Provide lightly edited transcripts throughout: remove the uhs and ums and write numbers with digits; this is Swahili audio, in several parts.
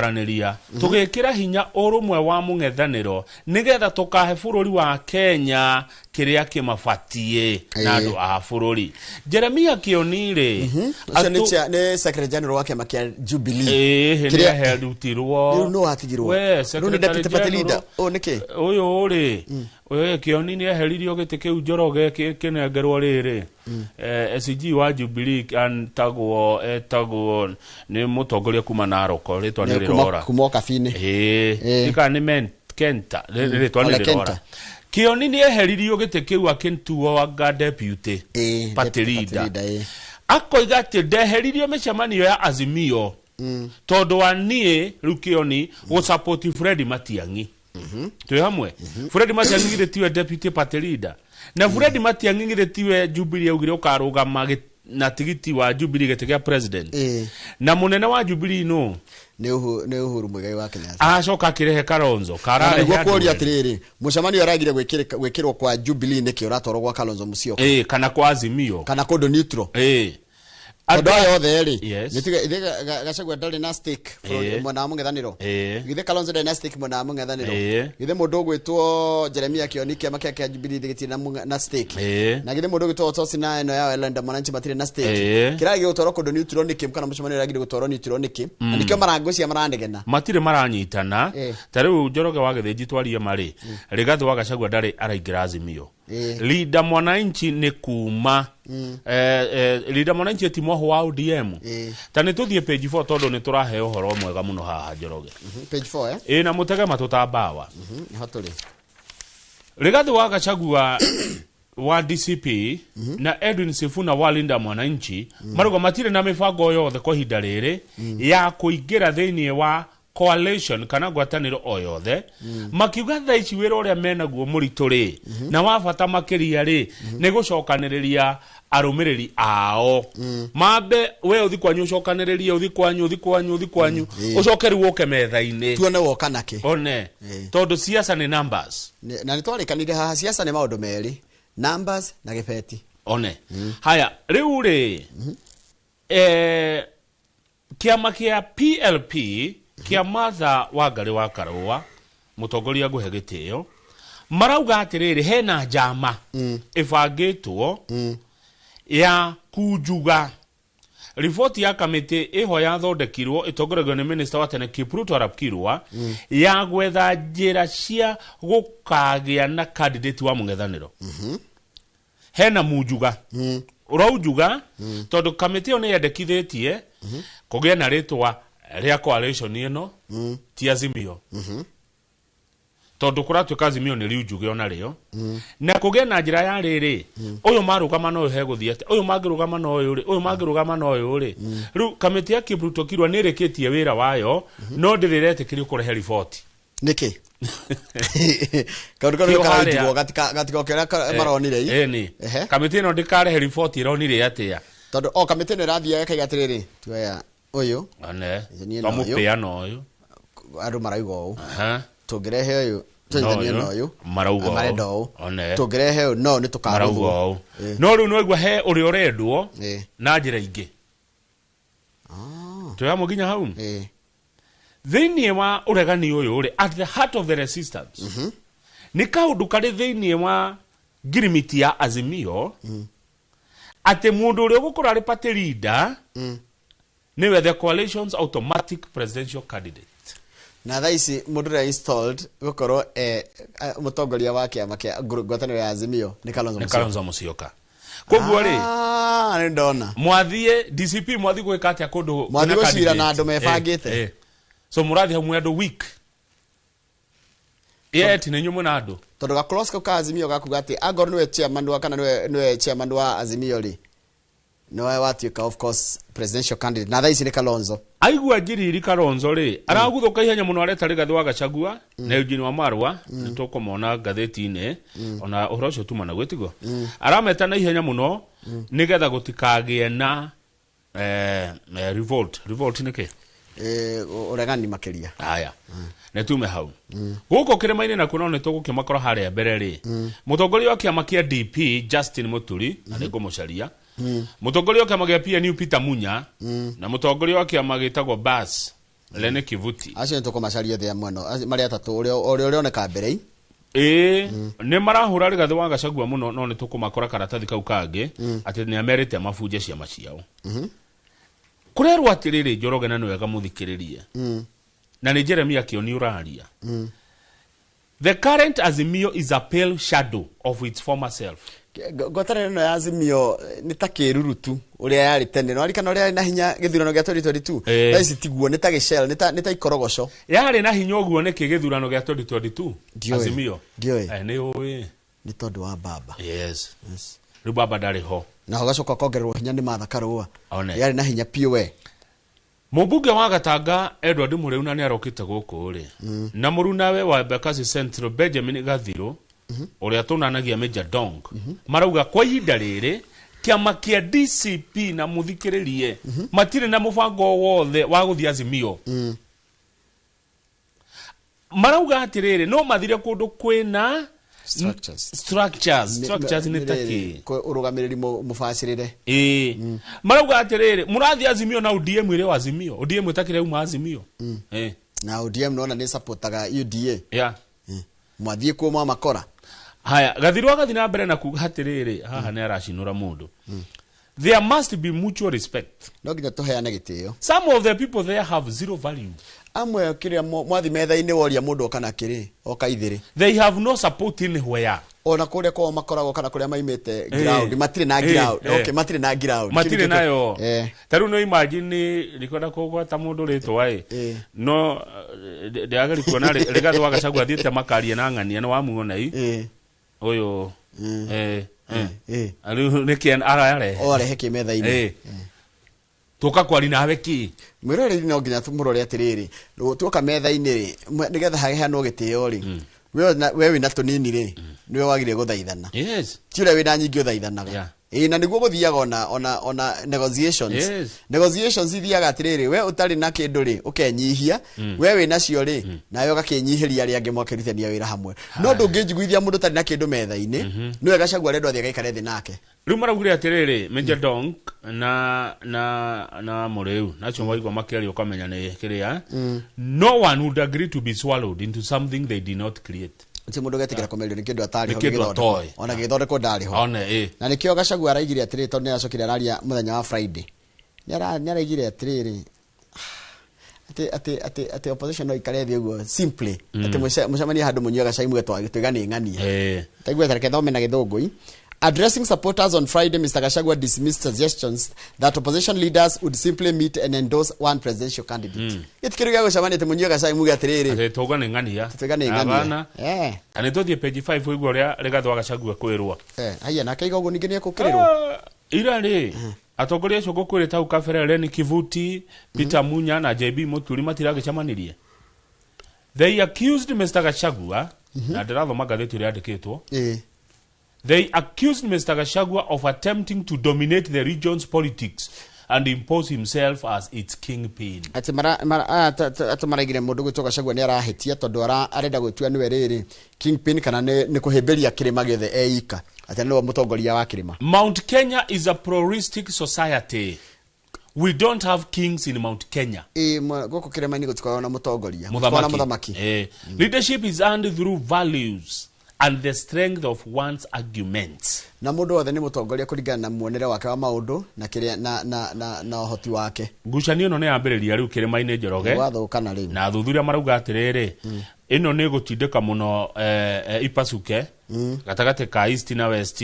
Paraneria tugekira hinya urumwe wa mung'ethaniro nigetha tukahe bururi wa Kenya kiria kimafatie na andu a bururi. Jeremia Kionire ne secretary general wake makia Jubilee kiria herutirwo no atigirwo no ni deputy party leader niki uyu uri Kionini eheririo giti kiu Njoroge kinengerwo riri SG wa Jubilee etagwo ni mutongoria kuma Naroko ritwa ni rirora kumoka fine ika ni Kenta ritwa ni rirora. Kionini eheririo giti kiu akintuo wa deputy party leader akoiga ati ndeheririo mĩcemanio ya Azimio tondu wa nie Rukioni go support Fred Matiang'i twe hamwe Fred Matiang'i ngiretiwe deputy party leader na Fred Matiang'i ngiretiwe Jubilee ugire ukarugama na tigiti wa Jubilee getiga president na munene wa Jubilee no ne Uhuru Muigai wa Kenya acoka kirehe Kalonzo karare ya kwori atiriri mucemanio aragire gwikirwo kwa Jubilee niki uratorwo kwa Kalonzo Musyoka kana kwa Azimio kana kodo neutral Odo yothe ri nitiga Gachagua ndari na stake mwana mung'ethaniro githe Kalonzo dynastic mwana mung'ethaniro githe mundu gwitwo Jeremia Kionike makia Jubilee thigiti na stake na githe mundu gwitwo Tosina eno ya Elenda Mwananchi matire na stake kiragi gutoro kodo neutral niki kana mucemanio ragire gutoro neutral niki nikyo marangocia marandegena matire maranyitana tariu Njoroge wa githinji twarie mari Rigathi wa Gachagua ndari araingira Azimio Leader Mwananchi ni kuma Leader Mwananchi ti mwaho wa ODM tani tuthie page 4 tondu ni turahe uhoro mwega muno haha Njoroge page 4 na mutege matutambawa haturi Rigathi wa Gachagua wa DCP na Edwin Sifuna wa Linda Mwananchi marugo matire na mifango yothe kwa hinda riri ya kuingira thiini wa coalition kana gwataniro oyothe makiuga tha ici wira uria menaguo murituri na wabata makiria ri ni gucokaniriria arumiriri ao mambe we uthi kwanyu ucokaniriria uthi kwanyu ucokeri woke metha-ini tuone woka nake one tondu siasa ni numbers na ni twarikanire haha siasa ni maundu meri numbers na gibeti one haya riu ri kiama kia PLP kia Martha Wangari wa Karua mutongoria nguhe gitio marauga atiriri hena njama ibangitwo ya kujuga ripoti ya kamiti iho ya thondekirwo itongoragio ni minister wa tene Kipruto Arap Kirwa ya gwetha njira cia gukagia na candidate wa mung'ethaniro hena mujuga uraujuga tondu kamiti yo ni yendekithitie kugia na ritwa ria coalition ino ti Azimio tondu kuratuika Azimio ni riujuge ona rio na kugia na njira ya riri uyu marugama no he guthiete uyu mangirugama no uyu ri uyu mangirugama no uyu ri riu kamiti ya Kipruto Kirwa ni rikitie wira wayo no ndiriretekirio kurehe report niki karuka karanjwo gatika okera maronire ni kamiti no ndikarehe report ironire atia tondu kamiti no rathia kaigatiriri tuya uyu ane tamupeana uyu andu marauga u tungirehe uyu tunyania no uyu marauga marendo tungirehe uyu no ni tukaruga no riu no igwa he uri urendwo na njira ingi tuya muginya hau thiini wa uregani uyu uri at the heart of the resistance ni kaundu kari thiini wa girimiti ya Azimio ate mundu uri gukura ri party leader niwe the coalition's automatic presidential candidate na thaisi mundu installed gukoro mutongoria wake amakia gwataniro ya Azimio ni Kalonzo Musyoka koguo ri ni ndona mwathie DCP mwathi gwika atia kundu mwathi gucira na andu mebangite so murathi hamwe andu week ti ne nyumu na andu tondu ga close ka Azimio gakuga ati agor niwe chairman wa kana niwe chairman wa Azimio ri no watuika of course presidential candidate na thaisi ni Kalonzo aigua njiriri Kalonzo ri araguthuka ihenya muno areta Rigathi wa Gachagua na Eugene Wamalwa nitukomona gatheti-ini ona uhoro ucio tuma na gwitigo arameta na ihenya muno nigetha gutikagie na revolt niki uregani makiria haya na tume hau guko kirema-ini na kuno ni tugukimakora haria mbere ri mutongoria wa kiama kia DP Justin Muturi na nigumusharia mutongoria wa kiama kia PNU Peter Munya na mutongoria wa kiama gitagwo Bas Lene Kivuti acio ntuko macario the mweno mari atatu uri oneka mbere ne marahura rigathi wa Gachagua muno no nitukumakora karatathi kau kangi ati ni amerite mafuje cia maciao kurerwa atiriri Njoroge na nwega muthikiririe na ni Jeremia Kioni uraria the current Azimio is a pale shadow of its former self. Gotare no Azimio ni takirurutu uria yari tene no arikana uria na hinya githurano gia 2022 thaisi tiguo ni ta gicel ni ta ikorogoco yari na hinya uguo ni githurano gia 2022 Azimio ni owe ni tondu wa baba yes ri baba ndari ho na hogacoka kongererwo hinya ni Martha Karua yari na hinya piwe Mubunge wa Gatanga Edward Mureuna ni arokite guku ri na murunawe wa Embakasi Central Benjamin Gathiro uria tunanagia Major Dong marauga kwa ihinda riri kiama kia DCP na muthikiririe matire na mubango wothe wa guthia Azimio marauga atiriri no mathire kundu kwina structures ni taki urugamiriri mufacirire marauga atiriri murathi Azimio na ODM ire wa Azimio ODM itakire uma Azimio na ODM no na ni supportaga UDA mwathie kuma makora haya Gathiro agathi na mbere na kuga atiriri haha ne aracinura mundu there must be mutual respect no nginya tuheane gitio some of the people there have zero value amwe kiria mwathi metha-ini woria mundu kana kiri okaithiri they have no support in where ona kuria kwa makoragwo kana kuria maimete ground matire na ground okay matire na ground matire nayo taru no imagine rikwenda kugwata mundu ritwa no ndiagari kuona Rigathi wa Gachagua thiete makarie na ng'ania no wamuona uyu ari nikian arare ore heke metha-ini tuka kwari nawe ki mwirore no nginya tumurore atiriri tuka metha-ini nigetha haheanwo gitio ri we wina tunini ri niwe wagire guthaithana yes tire wina nyingi uthaithanaga na niguo guthiaga ona negotiations ithiaga atiriri we utari na kindu ri ukenyihia we wina cio ri nayo gakinyihiria ri ange mwakirithania wira hamwe no ndungijiguithia mundu tari na kindu metha-ini niwe Gachagua rendo athia gaikare thi nake riu maraugire atiriri Major Dong na Mureu nacio waigwa makiario kamenya ni kiria no one would agree to be swallowed into something they did not create ti mundu getikira komerio ni kindu atari ho githondeko ona githondeko ndari ho na nikio Gachagua araigire atiriri tondu acokire araria muthenya wa Friday ni araigire atiriri ati opposition no ikare thi uguo simply ati mucemania handu munyuaga gacai mwetwa gitugani ng'ania taigwe tareke thome na githungui. Addressing supporters on Friday, Mr. Gachagua dismissed suggestions that opposition leaders would simply meet and endorse one presidential candidate. Itikiruga gucemania timunyuaga gacai muge atiriri ati tugani ng'ania ani tuthie page 5 uiguo ria Rigathi wa Gachagua kwirwa haya na kaiga uguo ningi ni akukirirwo ira ri atongoria acio gukwirita ukabere Lene Kivuti Peter Munya na JB Muturi matiragicemanirie they accused Mr. Gachagua na ndirathoma gatheti ria andikitwo they accused Mr. Gachagua of attempting to dominate the region's politics and impose himself as its kingpin. Ati maragire mundu gwitwa Gachagua ni arahetia tondu arenda gwitua niwe riri kingpin kana ni kuhimberia kirima githe eika ati ni mutongoria wa kirima. Mount Kenya is a pluralistic society. We don't have kings in Mount Kenya. Goko kirima ni gutikwa na mutongoria na muthamaki. Leadership is earned through values and the strength of one's arguments. Na mundu othe ni mutongoria kuringana na muonere wake wa maundu na kiria na uhoti wake. Ngucanio no ne ambiriria riu kirima-ini Njoroge wathukana riu na thuthuria marauga atiriri ino ni gutindika muno ipacuke gatagati ka east na west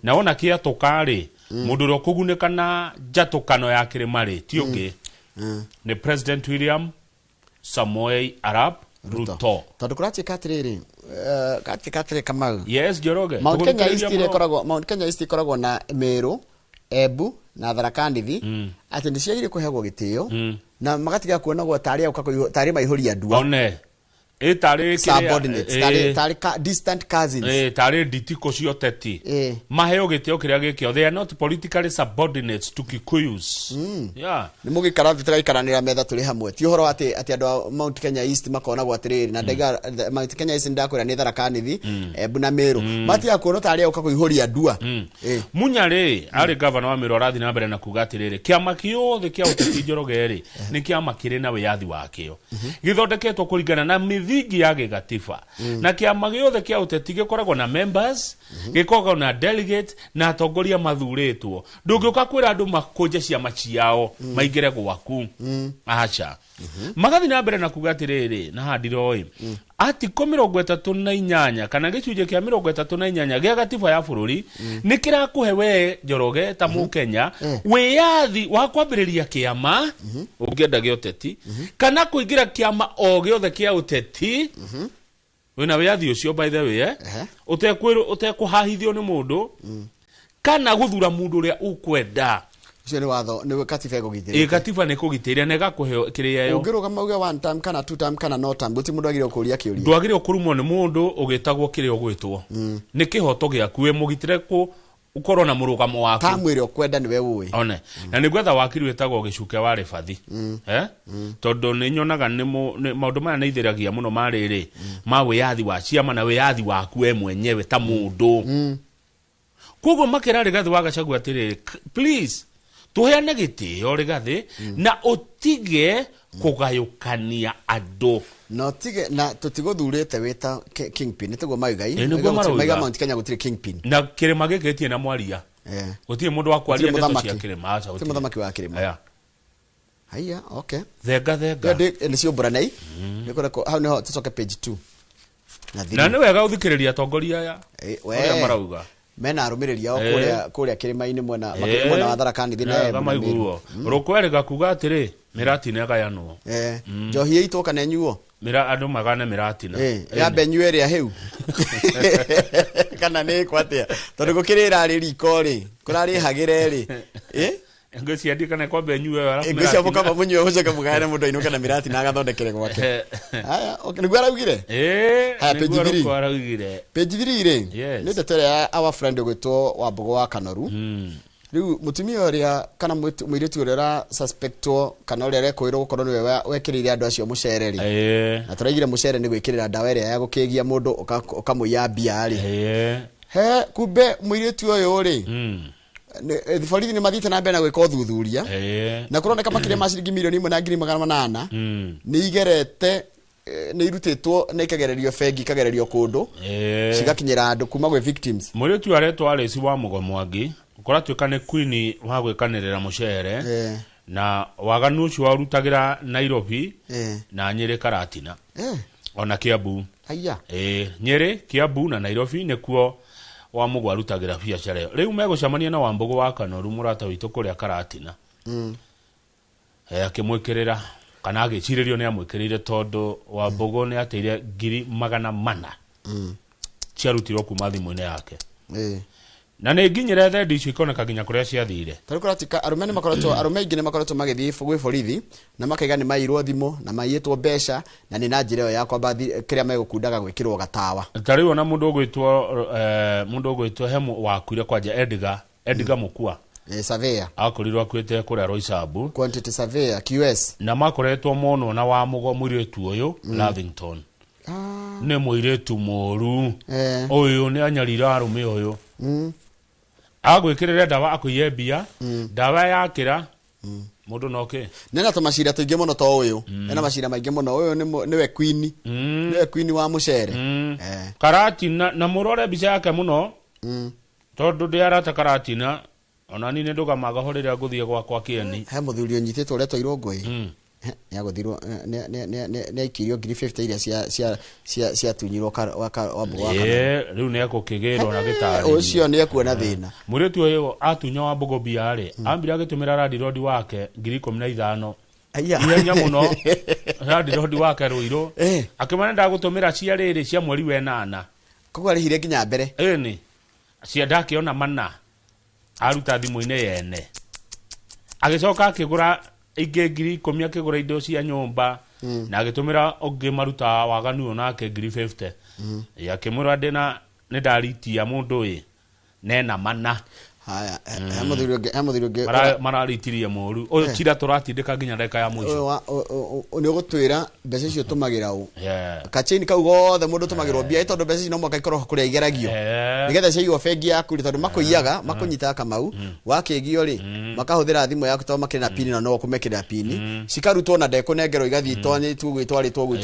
na ona kia tukari mundu ro kuguneka na jatukano ya kirima ri ti ungi ni President William Samoei Arap Ruto. Tondu kurati katiriri katire Kamau. Yes, Njoroge. Mount Kenya East ikoragwo na Meru, Embu na Tharaka Nithi ati ndiciagire kuhegwo gitio na magatiga kuonagwo tari maihuri andua. One Tari subordinates, tari distant cousins. Tari ditiko cio teti. Maheo gitio kiria gikio. They are not politically subordinates to Kikuyus. Yeah. Ni mugi karathi tũgaikaranĩra metha tũrĩ hamwe. Ti ũhoro ati andũ a Mount Kenya East makonagwo atĩrĩrĩ na ndaiga Mount Kenya East ndakwĩra nĩ Tharaka Nithi, Embu na Meru. Mati akuona tari ũka kũihũria ndua. Munyarĩ arĩ governor wa Meru arathi na mbere na kuga atĩrĩrĩ kĩama kĩothe kĩa ũteti Njoroge nĩ kĩama kĩrĩ na wĩyathi wakĩo. Gĩthondeketwo kũringana na mithingi ya gĩgatiba. Na kĩama gĩothe kĩa ũteti gĩkoragwo na members, gĩkoragwo na delegate na atongoria mathurĩtwo. Ndũngĩũka kwĩra andũ makũnje ciama ciao maingĩre gwaku. Acha. Magathi na mbere na kuga atĩrĩrĩ na handiroi. Ati 38 kana gĩcunjĩ kĩa 38 gĩa gatiba ya bũrũri nĩ kĩrakũhe we Njoroge ta Mũkenya wĩyathi wa kwambĩrĩria kĩama ũngĩenda gĩa ũteti kana kũingĩra kĩama o gĩothe kĩa ũteti. Wĩna wĩyathi ũcio by the way ũtekũhahithio nĩ mũndũ kana gũthura mũndũ ũrĩa ũkwenda. Ucio ni watho ni katiba ĩgũgitĩra. Katiba nĩ kũgitĩra na ĩgakũhe kĩrĩa yo. Ũngĩrũgama uge 1 term kana 2 term kana no term gũti mũndũ agĩrĩirwo kũria kĩũria. Ndwagĩrĩirwo kũrumwo nĩ mũndũ ũgĩtagwo kĩrĩa ũgwĩtwo. Nĩ kĩhoto gĩaku we mũgitĩre ukorwo na mũrũgamo waku. Term ĩrĩa ũkwenda nĩwe ũĩ. One. Na nĩgwetha wakiri wĩtagwo Gĩcuke wa Rĩbathi. Tondũ nĩ nyonaga nĩ maũndũ maya nĩ itheragia mũno marĩrĩ ma wĩyathi wa ciama na wĩyathi waku we mwenyewe ta mũndũ. Koguo makĩra Rigathi wa Gachagua atĩrĩrĩ please tuheane gĩtĩo Rigathi na ũtige kũgayũkania andũ. No tige na tũtigũthurĩte wĩta kingpin nĩtuo maigai. Maiga Mount Kenya gũtirĩ kingpin. Na kĩrĩma gĩkĩtie na mwaria. Gũtirĩ mũndũ wa kwaria ndeto cia kĩrĩma. Acha gũtirĩ mũthamaki wa kĩrĩma. Haya, okay. Thenga. Nĩ cio Buranei. Nĩkũreko hau nĩho tũcoke page 2. Na nĩ wega ũthikĩrĩria atongoria aya. Ũrĩa marauga. Mena arũmĩrĩria kũrĩa kĩrĩma-inĩ mwena wa Tharaka Nithi na Embu. Rũkwerega kuga atĩrĩ mĩratina ĩgayanwo. Njohi ĩitwo kana nyuo. Andũ magane mĩratina. Yambe nyue ĩrĩa hĩu. Kana nĩ kwatia. Tondũ gũkĩrĩra rĩ riko rĩ. Kũrarĩ hagĩre rĩ. Ngũciandi kana kwambe nyue arabu. Ngũciambo kama munyue ũcoke mũgaane mũndũ ainũ kana mĩratina agathondekere gwake. Haya, okay, nĩguo araugire? Haya, page 3. Page 3 rĩ. Nĩ ndeto ya our friend ũgwĩtwo Wambugu wa Kanoru. Rĩu mutumia ũrĩa kana mũirĩtu ũrĩa suspectwo kana ũrĩa rekwĩrwo gũkorwo nĩwe wekĩrĩire andũ acio mũcere rĩ. Na tũraigire mũcere nĩ gwĩkĩrĩra ndawa ĩrĩa ya gũkĩgia mũndũ ũkamũiya mbia rĩ. Kumbe mũirĩtu ũyũ rĩ. Borithi nĩ mathiĩte na mbere na gwĩka ũthuthuria. Na kũroneka makĩria ma ciringi milioni 1.800 nĩ igerete nĩ irutĩtwo na ikagererio bengi ikagererio kũndũ cigakinyĩra andũ kuma gwĩ victims. Mũirĩtu aretwo Alice wa Mugomwangi ũkoratuĩka nĩ queen wa gwĩkanĩrĩra mũcere na waganu ũcio warutagĩra Nairobi na Nyĩrĩ Karatina ona Kiambu. Nyĩrĩ, Kiambu na Nairobi nĩkuo Wambugu arutagĩra biacara ĩyo. Rĩu megũcemania na Wambugu wa Kanoru mũrata witũ kũrĩa Karatina. Akĩmwĩkĩrĩra kana agĩcirĩrio nĩ amwĩkĩrĩire tondũ Wambugu nĩ ateire 400,000 ciarutirwo kuma thimũ-inĩ yake. Na nĩ nginyĩre thendi icio ikoneka nginya kũrĩa ciathire. Tarĩu kũratika arũme aingĩ nĩ makoretwo magĩthiĩ gwĩ borithi na makaiga nĩ maiyirwo thimũ na maiyĩtwo mbeca na nĩ na njĩra ĩyo ya kwamba kĩrĩa megũkundaga gwĩkĩrwo gatawa. Tarĩu ona mũndũ ũgwĩtwo hemu wakuire kwanja Edgar Mukua. Surveyor. Akorirwo akuĩte kũrĩa Roysambu. Quantity surveyor QS. Na makoretwo mono na Wambugu mũirĩtu ũyũ Lavington. Nĩ mũirĩtu mũru. Ũyũ nĩ anyarira arũme ũyũ. Agwĩkĩrĩre ndawa akũiye mbia. Ndawa yakĩra mũndũ noke. Nena tũmacira tũingĩ mũno to ũyũ. Nena macira maingĩ mũno ũyũ nĩwe queen. Nĩwe queen wa mũcere. Karatina na mũrore mbica yake mũno. Tondũ ndĩarata Karatina ona nĩ ndũgamaga horĩra ngũthiĩ gwakwa Kĩeni. He mũthuri ũnyitĩtwo ũretwo Irũngũĩ. Nĩagũthirwo nĩ aikirio 50 iria cia tunyirwo Wambugu wa Kanoru. Rĩu nĩ ekũkĩgĩrwo na gĩtarĩ. Ũcio nĩ ekuona thĩna. Mũirĩtu ũyũ atunya Wambugu mbia rĩ ambire agĩtũmĩra Landlord wake 15,000. Ihenya mũno Landlord wake Rũirũ akĩmana ndagũtũmĩra cia rĩrĩ cia mweri wa 8. Koguo arĩhire nginya mbere. Ĩni cia ndakĩona mana aruta thimũ-inĩ yene. Agĩcoka akĩgũra ingĩ 10,000 akĩgũra indo cia nyũmba na agitumira onge maruta waganu onake 50 ya kimura ndina ne daritia mundu yi nena mana haya hamuthiruge mararitirie moru o kira turatindika nginya ndeka ya mwisho ni gutwira mbeca icio tumagira u kacheni kau gothe mundu tumagirwo bia itondo mbeca icio no mwaka ikorwo kuria igeragio nigetha cio bengi yaku ri tondu makuiyaga makunyita kamau wakigio ri makahuthira thimu yaku to makina pini na no kumekira pini cikarutwo na ndeko nengerwo igathi tonye twitwaritwo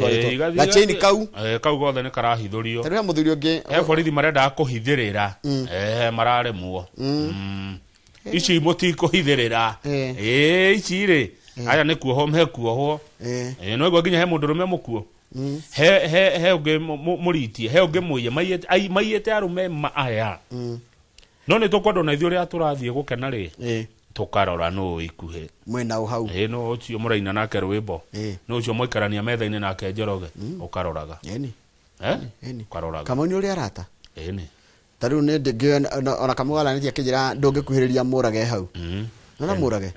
kacheni kau gothe ni karahithurio tari muthuri ungi borithi marenda kuhithirira mararemwo ici mutiko hithirira ici ri aya ni kuoho mekuoho no igwa ginya he mundu rume mukuo he ungi muritie he ungi muye maiyete arume aya no ni tukwenda na ithuĩ ria turathie gukena ri tukarora no ikuhe mwena uhau no ucio muraina nake rwimbo no ucio moikarania metha-ini nake Njoroge ukaroraga ukaroraga kama ni uri arata ni tariu ne ndege ona kamwala niti akijira ndunge kuhiriria murage hau na murage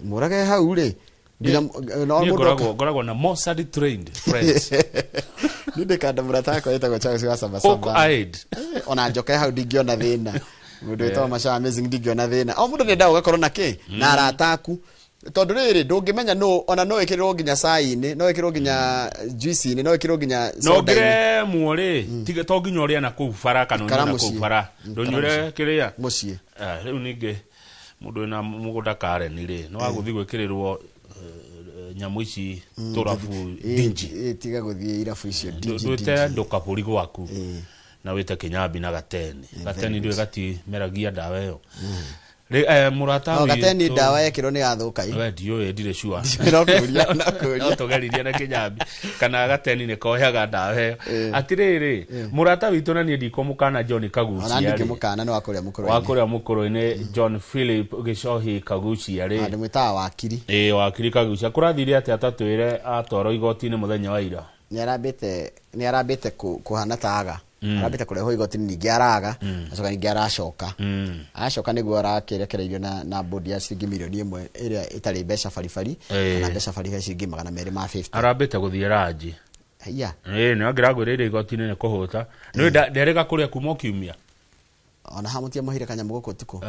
murage hau ri nginya no ngoragwo na Mossad trained friends ninde kanda murata ko etagwo Charles wa samba ona njoke hau ndingiona thina mundu etagwo Masha amazing ndingiona thina o mundu nenda ugakorwo na ki na arata aku tondu riri ndungimenya no ona no ikirwo nginya cai-ini no ikirwo nginya juice-ini no ikirwo nginya no ngire muori tiga to nginya uri na ku bara kana na ku bara ndonyure kiria mucie riu ninge mundu na mugunda Karen ri no aguthi gwikirirwo nyamu ici turafu dinji tiga guthie irafu icio dinji ndute ndukaburi gwaku na wite kinyambi na gateni ndio gati meragia dawa yo murata gateni dawa yekiro ni gathuka we dio ndire sure no tugeririe na kinyambi kana gateni ni koyaga dawa yo atiriri murata witu na ni ndiko mukana John Kagucia ona ndike mukana no wakuria mukoro-ini John Philip Gicohi Kagucia ri ndi mwita wakiri wakiri Kagucia kurathire ati atatwire atoro igoti-ini muthenya wa ira ni arambite kuhana taga arambite kureho igoti-ini ningi araga acoka ningi aracoka acoka niguo arakirekereirio na bodi ya ciringi milioni 1 iria itari mbeca baribari kana mbeca baribari ciringi 250 arambite guthie ranji haya ni angiragwirire igoti-ini ni kuhuta ni nderega kuria kuma kiumia ona hamutia muhire kanyamu guku tiko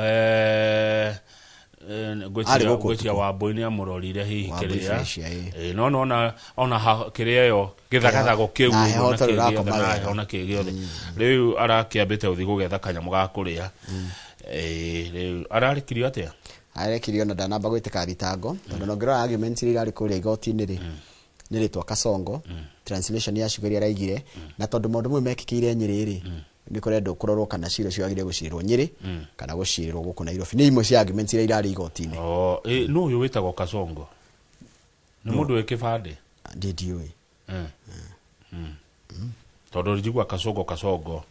gwecia wambo-ini amurorire hihi kiria no ona kiria yo githagathago kiu ona kigiothe riu arakiambite uthi gugetha kanyamu ga kuria riu ararikirio atia arekirio na ndanamba gwitika thitango tondu no ngirora argument iri ari kuria igoti-ini ri ni ritwa Kasongo translation ya ciugo iria araigire na tondu maundu mwe mekikire Nyeri ri ni kurendo kurorwo kana ciro cio agire gucirwo Nyeri kana gucirwo guku Nairobi ni imwe cia arguments iria irari igoti-ini no uyu witagwo Kasongo ni mundu we kibande ndidiwe tondu njigua Kasongo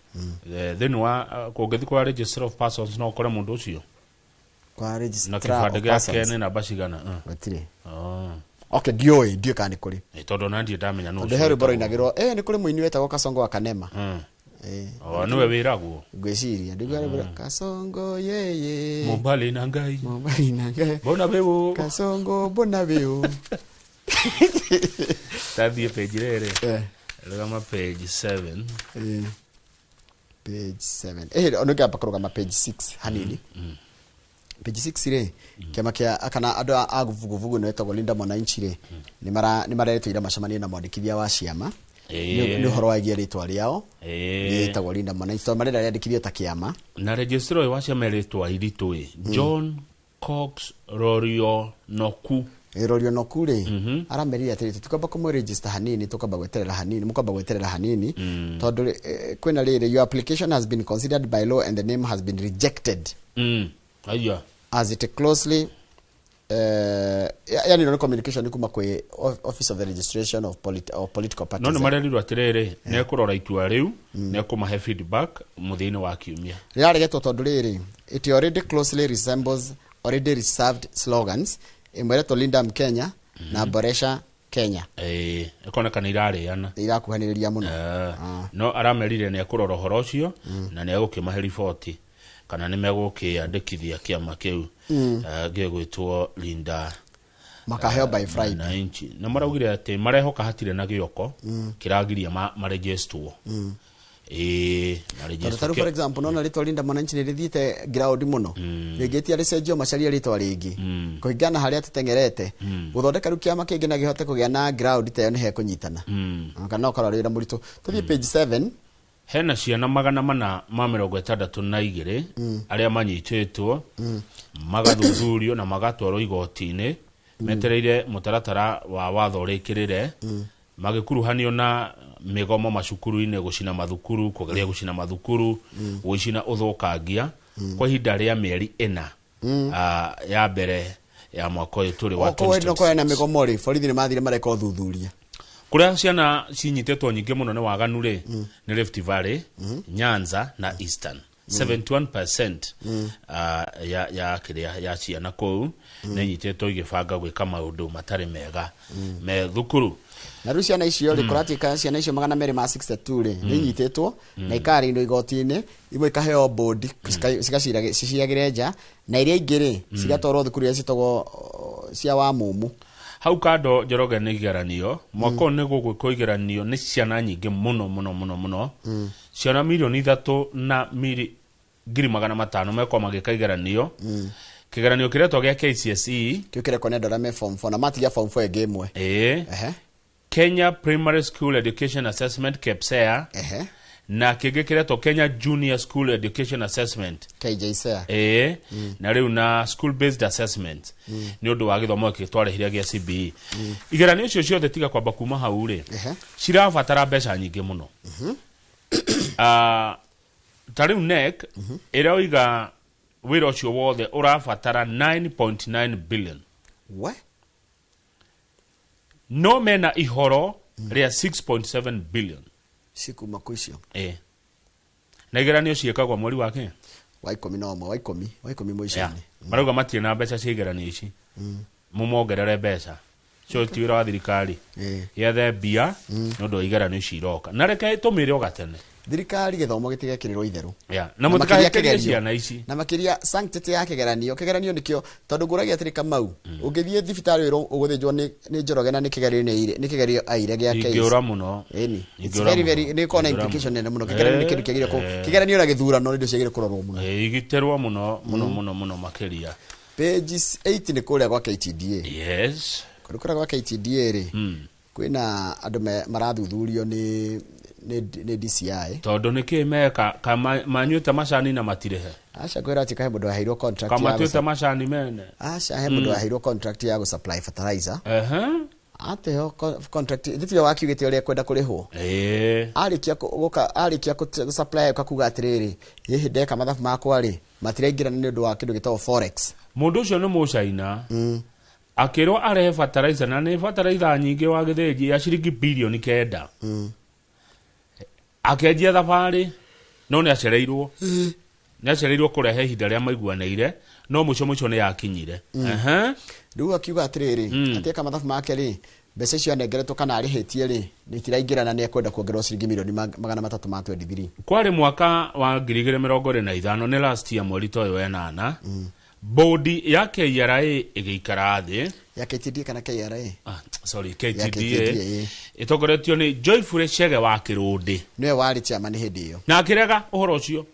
then wa kungithi kwa register of persons no kore mundu ucio kwa register na kibande gake ni namba cigana gatire okay ndiyo kana kuri tondu na ndie ndamenya no ucio ndehero boro inagirwo ni kuri muini wetagwo Kasongo wa Kanema niwe wiragwo gwiciria ndigwa Kasongo yeye Mombali na ngai bona bewo Kasongo bona bewo tathie page rere rugama page 7 page 7 ono gapa kurugama page 6 hanini page 6 re kema kia kana ando aguvuguvugu no etagwo Linda Mwananchi re ni mareretwo ira macamania na mwandikithia wa ciama ni horo wagia ritwa riao ni etagwo Linda Mwananchi to marenda riandikithio ta kiama na registrar wa ciama ritwa iritũ John Cox Rorio Noku Rorio Noku re aramerire atiri tukamba kumu register hanini tukamba gweterera hanini tondu kwina riri your application has been considered by law and the name has been rejected as it closely yani no communication kuma kwe office of the registration of political parties no marerirwo atiriri ne kurora itua riu ne kumahe feedback muthini wa kiumia riraregetwo tondu riri it already closely resembles already reserved slogans imweretwo Linda Mkenya na Boresha Kenya ikona kana irariana irakuhaniriria muno no aramerire ne kurora horo ucio na ne gukimahe report kana ni megukiandikithia kiama kiu gegwitwo Linda makaheo by Friday na maraugire ati marehoka hatire na gioko kiragiria marejestwo Taru for example nona ritwa Linda Mwananchi ni rithiite ground muno rigetia ricenjio macaria ritwa ringi kuingana haria tutengerete guthondeka rukia makingi na gihote kugia na ground tayo ni he kunyitana kana okara rira muritu tuthie page 7 hena ciana 462 aria manyititwo magathuthurio na magatwarwo igoti-ini metereire mutaratara wa watho rikirire magikuruhanio na migomo macukuru-ini gucina mathukuru kugeria gucina mathukuru gucina uthukangia kwa ihinda ria mieri 4 ya mbere ya mwaka uyu turi wa 2026 kwa na migomo ri borithi ni mathire mareka uthuthuria kuria ciana cinyitetwo nyingi muno ni waganu ri ni Rift Valley Nyanza na Eastern 71% ya kiria ya ciana kou ni nyitetwo igibanga gwika maundu matari mega me thukuru na rucia na icio ri kuratika ciana icio 262 ri ni nyitetwo na ikari ndo igoti-ini imwe ikaheo board cigacira ciciagire nja na iria ingiri cigatwarwo thukuru ya citogwo cia wa mumu hau kando Njoroge ni igeranio mwako ni gugwiko igeranio ni ciana nyingi muno ciana milioni 3 na ngiri 500 meko magika igeranio kigeranio kiretwo gia KCSE kiukire kone ndorame form 4 na matigia form 4 gemwe Kenya Primary School Education Assessment KPSEA na kingi kiretwo Kenya Junior School Education Assessment KJSEA na riu na School Based Assessment ni undu wa githomo kitwarehiria gia CBE igeranio cio ciothe tiga kwamba kuma hau ri cirabatara mbeca nyingi muno tariu NEC iroiga wira ucio wothe urabatara 9.9 billion no mena ihoro ria 6.7 billion sikuma kuicio na igeranio ciekagwa mweri wake wa 10 mwisho-ini marauga matie na mbeca cia igeranio ici mumongerere mbeca cio ti wira wa thirikari yethe mbia no ndo igeranio ici iroka na reke tumire ogatene thirikari githomo gitigekiriro itheru na mutikahekeria ciana ici na makiria sanctity ya kigeranio nikio tondu nguragia atirika mau ungithie thibitari wiro uguthinjwo ni Njoroge na ni kigerio aire gia case ingiura muno very ni kona implication nene muno kigeranio ni kindu kigire ko kigeranio na githurano ndio ciagire kurorwo muno igiterwa muno makiria pages 8 ni kuria kwa KTDA kuria kwa KTDA ri kwina andu marathuthurio ni DCI tondu nikimeka kama manyuta macani na matirehe acha kwera ati kahe mundu aheirwo contract kama tuta macani mene acha he mundu aheirwo contract ya go supply fertilizer ate ho contract thitio wakiugite uri kwenda kurihwo arikia ku supply kakuga atiriri yehe ndeka mathafu makwa ri matirengira ni undu wa kindu gitawo forex mundu ucio ni mucaina akirwo arehe fertilizer na ni fertilizer nyingi wa githenji ya ciringi bilioni 9 akenjia thabari no ni acereirwo kurehe ihinda ria maiguaneire no muco ni yakinyire riu akiuga atiriri ateka mathafu make ri mbeca icio anengeretwo kana arihitie ri nitiraingira na ni ekwenda kuongerwo ciringi milioni 323 kwari mwaka wa 2025 ni last year mweri toyo wenana bodi ya KRA igiikara thi ya KTDA kana KRA KTDA itogoretio ni Joyful Chege wa Kirundi niwe wari chairman hindi iyo na akirega uhoro ucio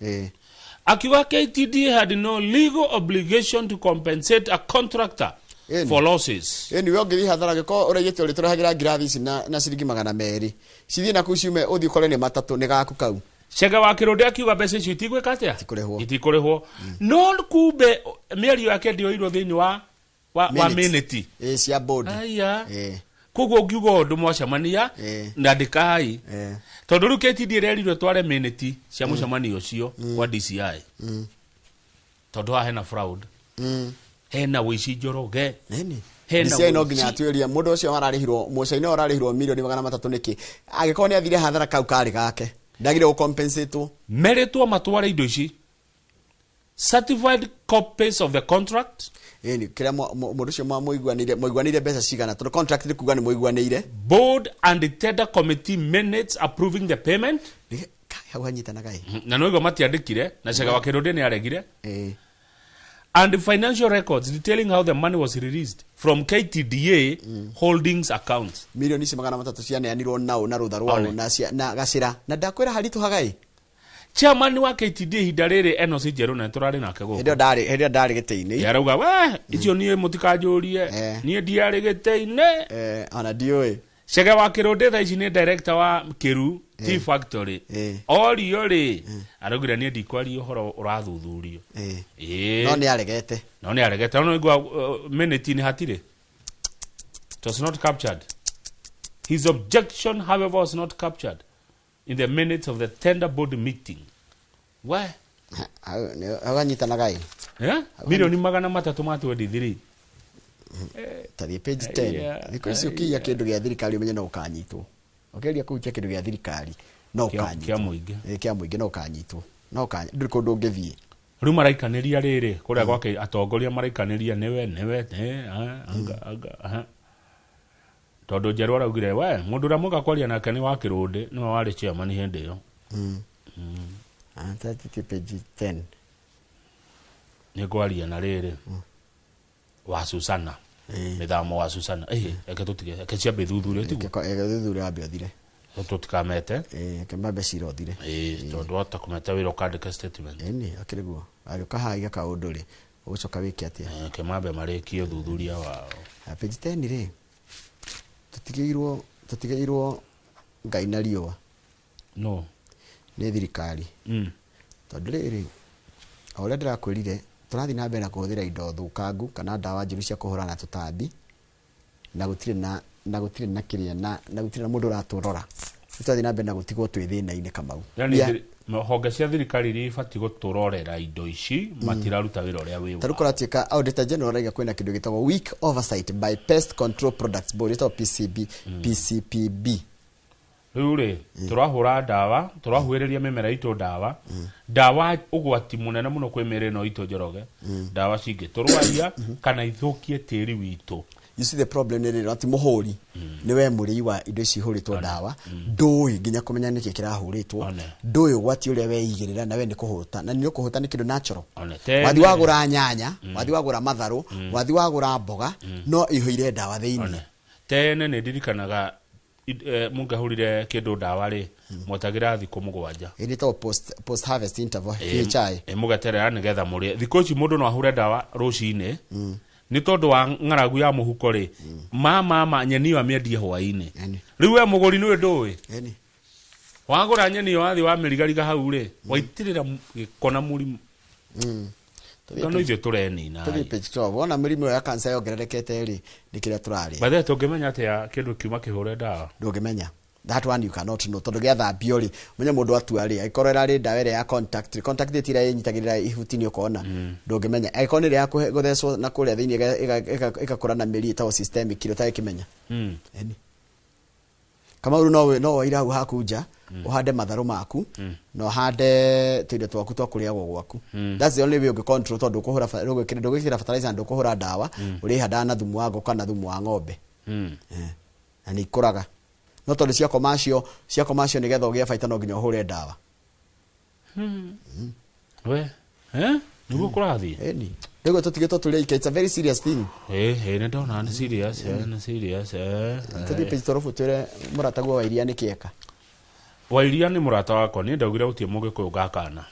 akiuga KTDA had no legal obligation to compensate a contractor for losses niwe ongithi hathara giko ureyete uri turahagira ngirathi na ciringi 200 cithie na kuciume uthi kore ni matatu ni gaku kau Chege wa Kirundi akiuga mbeca icio itigwika atia itikurihwo no kumbe mĩario yake ndioirwo thiini wa minute cia board koguo ngiuga undu mwacemania na ndikai tondu riu KTDA rerirwe tware minute cia mucemanio ucio wa DCI tondu hena fraud hena wici Njoroge DCI no nginya atweria mundu ucio wararihirwo mucaina wararihirwo milioni 300 niki agikoni athire hathara kau kari gake ndagire compensate meritwo matware indo ici certified copies of the contract ni kira mundu ucio muiguanire mbeca cigana tondu contract ni kuga ni muiguanire board and tender committee minutes approving the payment hau hanyitana gai na noigo matiandikire na Chege wa Kirundi ni aregire and financial records detailing how the money was released from KTDA holdings accounts. Milioni 300 cianeanirwo nao na rutha rwao na gacira na ndakwira haritu hagai. Chairman wa KTDA hidarere eno si jeru na turari nake go. Hedio ndari gite-ini. Yarauga we icio nie mutikajurie nie ndiari gite-ini. Ona dioi. Chege wa Kirundi tha ici ni director wa Kiru Tea Factory. Ori ri araugira nie ndikwari uhoro urathuthurio. No ni aregete. No igwa minute ni hatire. It was not captured. His objection, however, was not captured in the minutes of the tender board meeting. Why? Aganyita nagai. Milioni 323. Tathi page 10. Niko icio kiya kindu gia thirikari umenye no ukanyitwo. Okeria kuutia kindu gia thirikari no ukanyitwo. Kia muingi. Kia muingi no ukanyitwo. No ukanyitwo. Ndiko ndungithie. Riu maraikaniria riri kuria gwake atongoria maraikaniria niwe anga tondu njeru araugire we mundu ura muga kwaria nake ni wa Kirundi no wari chairman hindi yo. Tathi page 10. Ni kwaria na riri wa Susana. Mithamo wa Susana. Eke tutige eke cia bethuthure tigu. Eke thuthure ambe othire. Tutikamete. Eke mambe cira othire. Tondu atakumeta wira ukandika statement. Ni akiriguo. Ari kahaiga ka unduri. Ugucoka wiki atia. Eke mambe mariki thuthuria wao. Page 10 ri. Tutigeirwo Ngai na riwa. No. Ni thirikari. Tondu riri aure ndirakwirire turathi na mbere na kuhuthira indo thukangu kana ndawa njiru cia kuhurana tutambi na gutire na kiria na gutire na mundu raturora turathi na mbere na gutigwo twi thina-ini Kamau. Yani honge cia thirikari ri fati guturorera indo ici matiraruta wira uria wiwa. Tarukora tika Auditor General raiga kwina kindu gitagwo Weak Oversight by Pest Control Products Board ito PCPB. Riu turahura ndawa turahuiriria mimera itu ndawa ugwati munene muno kwimere no ito njoroge ndawa cingi turwaria kana ithukie tiri witu. You see the problem ni ati muhuri niwe muri wa indo ici huritwo ndawa ndui nginya kumenya niki kirahuritwo ndui gwati uria weigirira nawe ni kuhuta na ni kuhuta ni kindu natural. Wathi wagura nyanya wathi wagura matharu wathi wagura mboga no ihoire ndawa thiini. Tene ni ndirikanaga mungahurire kindu ndawa ri motagira thiku mugwanja ini to post harvest interval PHI mugaterera nigetha muri thiku ici mundu no ahure ndawa rucine ni tondu wa ngaragu ya muhuko ri mama nyeni wa miendie hwaini riu we muguri ni ndui wagura nyeni wathi wa mirigariga hau ri waitirira gikona muri Tono ivyo tureni na. Tuthi page 12 wona mirimu ya cancer yongererekete ri ndikira turari. Bathe tungimenya atia kindu kiuma kihure ndawa. Ndungimenya. That one you cannot know. Tondu getha biori menye mundu atuari aikorera ri ndawa ya contact itira yinyitagirira ihutini ukona. Ndungimenya aikonire ya guthecwo na kuria thiini igakura na miri tawo systemic kiro ta ikimenya. Eni. Kama uru no ira hu hakuja uhande matharu maku no hande tuindo twaku twakuria gwaku. That's the only way you can control tondu kuhura ndugikira fertilizer ndukuhura ndawa uri handa na thumu wa ngoko na thumu wa ng'ombe. Na ni kuraga no tondu cia commercial ni getha ugia baita no nginya uhure ndawa. We nugo kurathi eni ndego tutige tulia it's a very serious thing. Ne ndona ni serious tuthi page torofu ture muratagwo wa iria ni kieka Wairia ni murata wako ni ndaugire utie mugikuyu gakana.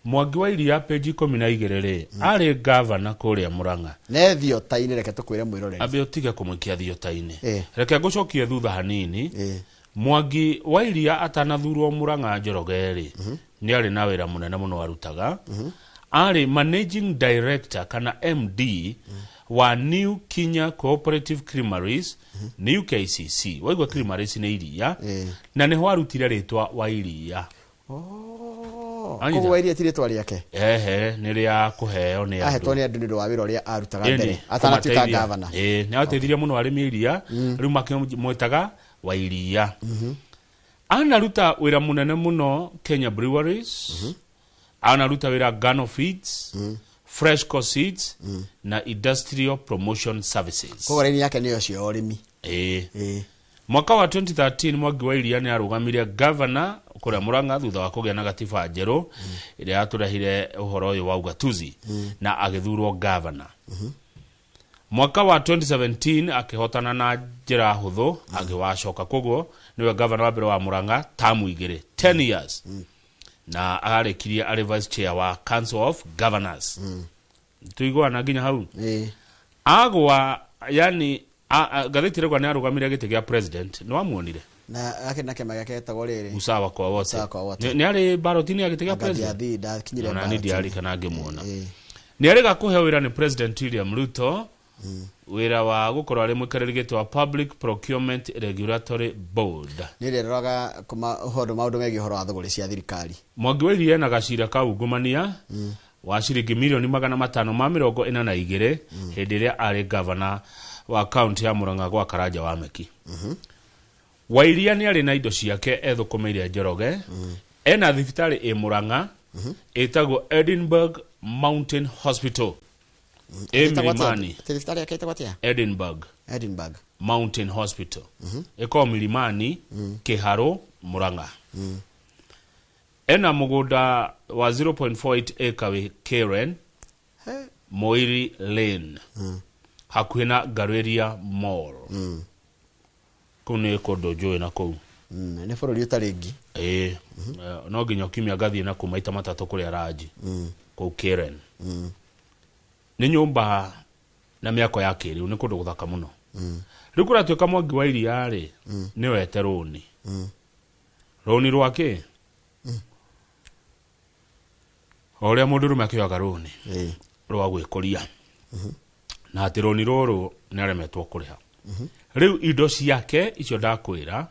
Mwangi wa iria page 12 ri ari governor kuria Murang'a. Ne thiotaini reke tukwire mwiroreri. Abe utige kumukia thiotaini. Reke gucokie thutha hanini. Mwangi wa iria atanathurwo Murang'a Njoroge ri ni ari na wira munene muno arutaga. Ari managing director kana MD wa New Kenya Cooperative Creameries New KCC waigwa creameries ni iria na ni ho arutire ritwa wa iria. Ko wa iria tiritwa riake ni ria kuheo ni ahetwo ni andu ni wa wira uria arutaga mbere atanatuika governor ni ateithirie muno arimi iria riu makimwitaga wa iria. Anaruta wira munene muno Kenya Breweries anaruta wira Gano Feeds Freshco Seeds na Industrial Promotion Services. Kwa reni yake niyo cio urimi. Mwaka wa 2013 Mwangi wa iria ni arugamire governor kuria Murang'a thutha wa kugĩa na gatiba njerũ ĩrĩa yaturahire ũhoro ũyũ wa ugatuzi na agĩthurwo governor. Mwaka wa 2017 akihotana na njĩra hũthũ agĩwacoka, koguo niwe governor wa mbere wa Murang'a tamu igĩrĩ 10 years na agarikirie arĩ vice chair wa Council of Governors. Tuiguana nginya hau agwa, yani gatheti rĩgwa nĩ arũgamire gĩtĩ gĩa president nĩ wamuonire na ake magake etagwo rĩrĩ usawa kwa wote nĩ arĩ barotini ya gĩtĩ gĩa president na nĩ ndiarĩ kana ngĩmuona nĩ arĩ gakũhe wĩra nĩ President William Ruto wĩra wa gũkorwo arĩ mũikarĩri gĩtĩ wa Public Procurement Regulatory Board. Nĩ rĩroraga maũndũ megiĩ ũhoro wa thogora cia thirikari. Mwangi wa Iria na gacira ka ungumania wa ciringi milioni 542 hĩndĩ ĩrĩa arĩ governor wa county ya Murang'a gwa Karanja wa Meki. Wa Iria nĩ arĩ na indo ciake ethũkũmĩire Njoroge. Ena thibitarĩ ĩ Murang'a ĩtagwo Edinburgh Mountain Hospital. Milimani. Thibitarĩ yake ĩtagwo atĩa? Edinburgh Mountain Hospital. Ĩko Milimani, Kĩharũ, Murang'a. Ena mũgũnda wa 0.48 acre wĩ Karen, Moiri Lane. Hakuhĩ na Gareria Mall. Kũu nĩ kũndũ njũĩ na kũu. Nĩ bũrũri ũtarĩ ngĩ. No nginya ũkiumia gathiĩ na kũu maita matatũ kũrĩa Raji. Kũu Karen. Nĩ nyũmba na mĩako ya kĩrĩu, nĩ kũndũ gũthaka mũno. Rĩu kũratuĩka Mwangi wa Iria rĩ nĩ wete rũni. Rũni rwake ũrĩa mũndũ rũme akĩoyaga rũni rwa gwĩkũria na atĩ rũni rũrũ nĩ aremetwo kũrĩha. Rĩu indo ciake icio ndakwĩra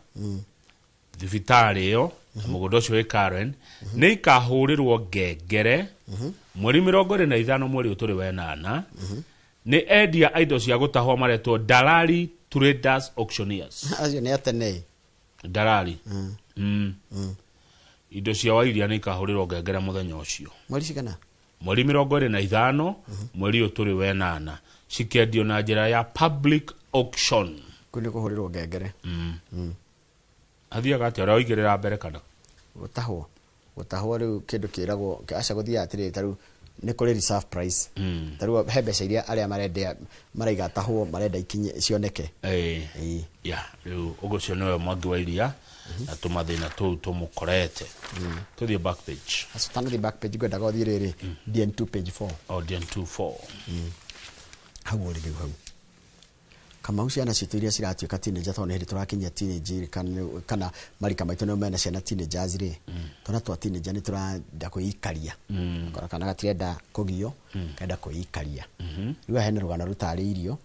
thibitarĩ ĩyo mũgũnda ũcio wĩ Karen nĩ ikahũrĩrwo ngengere mweri 25 mweri ũtũrĩ wenana nĩ endia indo cia gũtahwo maretwo Dalali Traders Auctioneers. Acio nĩ atene Dalali. Indo cia wa Iria nĩ ikahũrĩrwo ngengere mũthenya ũcio. Mweri cigana? Mweri 25 mweri ũtũrĩ wenana cikendio na njĩra ya public auction. Kũnĩ kũhũrĩrwo ngengere. Athiaga atĩ ũrĩa oigĩrĩra mbere kana gũtahwo rĩu kĩndũ kĩragwo aca gũthiaga atĩrĩrĩ tarĩu nĩ kũrĩ reserve price. Tarĩu he mbeca iria arĩa marendia maraiga tahwo marenda ikinye cioneke. Rĩu ũgũcio nĩwe Mwangi wa Iria na tũmathĩna tũu tũmũkorete. Tũthiĩ back page. Tanathiĩ back page ngwendaga ũthiĩ rĩrĩ DN2 page 4. DN2 4. Hau ũrĩ rĩu hau. Kamau ciana citũ iria ciratuĩka teenager tondũ hĩndĩ tũrakinyia teenage kana marika maitũ nĩo mena ciana teenagers rĩ twana twa teenager nĩ tũrenda kwĩikaria kana gatirenda kũgio kenda kwĩikaria rĩu hena rũgano rũtarĩirio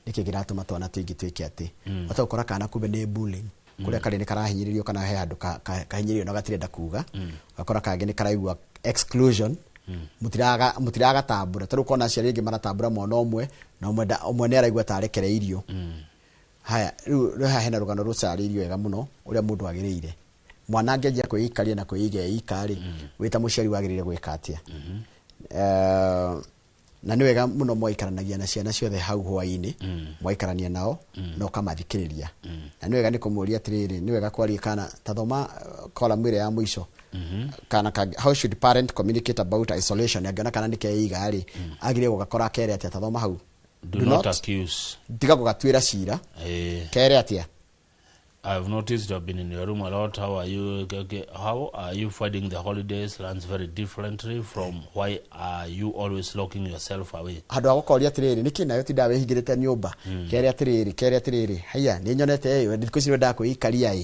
nĩkĩ kĩratũma twana tũingĩ twĩke atĩ ũtakora kana kumbe nĩ bullying kũrĩa karĩ nĩ karahinyĩrĩrio kana he handũ kahinyĩrĩrio na gatirenda kuga gakora kangĩ nĩ karaigua exclusion mutiraga tambura tondũ kona ciarĩ ingĩ maratambura mwana ũmwe na ũmwe nĩ araigua tarekereirio. Haya rĩu hena rũgano rũcarĩirio wega mũno ũrĩa mũndũ agĩrĩire mwana angĩanjia kwĩikaria na kwĩiga ikari wĩta mũciari wagĩrĩire gwĩka atĩa. Na nĩ wega mũno mwaikaranagia na ciana ciothe hau hwainĩ mwaikarania nao na ũkamathikĩrĩria na nĩ wega nĩ kũmũria atĩrĩrĩ nĩ wega kwaria kana tathoma column ĩrĩa ya mũico kana how should parent communicate about isolation angĩona kana nĩ keiga rĩ agire gũgakora kere atĩa tathoma hau do not accuse tiga gũgatuĩra cira kere atĩa. I've noticed you've been in your room a lot. How are you finding the holidays runs very differently from why are you always locking yourself away? Hado agokoria atiriri niki nayo tinda wehingirite nyumba kere atiriri haya ni nyonete yo ndiko ciro ndako ikaria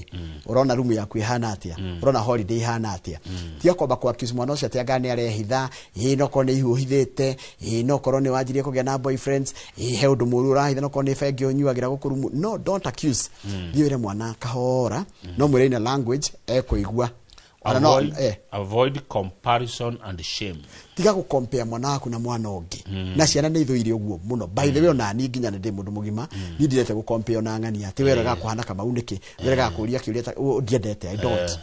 urona room yaku ihana atia urona holiday ihana atia tia kwamba kwa accuse mwana ucio atia ngani arehitha no ko ni ihuhithite no korwo ni wanjirie kugea na boyfriends he undu muru urahitha no ko ni fengi onyuagira gukurumu. No, don't accuse. Thiore mwana kahora no mwere na language kuigua. Avoid comparison and shame. Tiga ku compare mwana waku na mwana ungi na ciana nĩ ithuire ũguo muno. By the way ona ni nginya ndĩ mundu mugima ni ndirete ku compare na ng'ania ati weraga kuhana kama uniki weraga kuria ndiendete. I don't.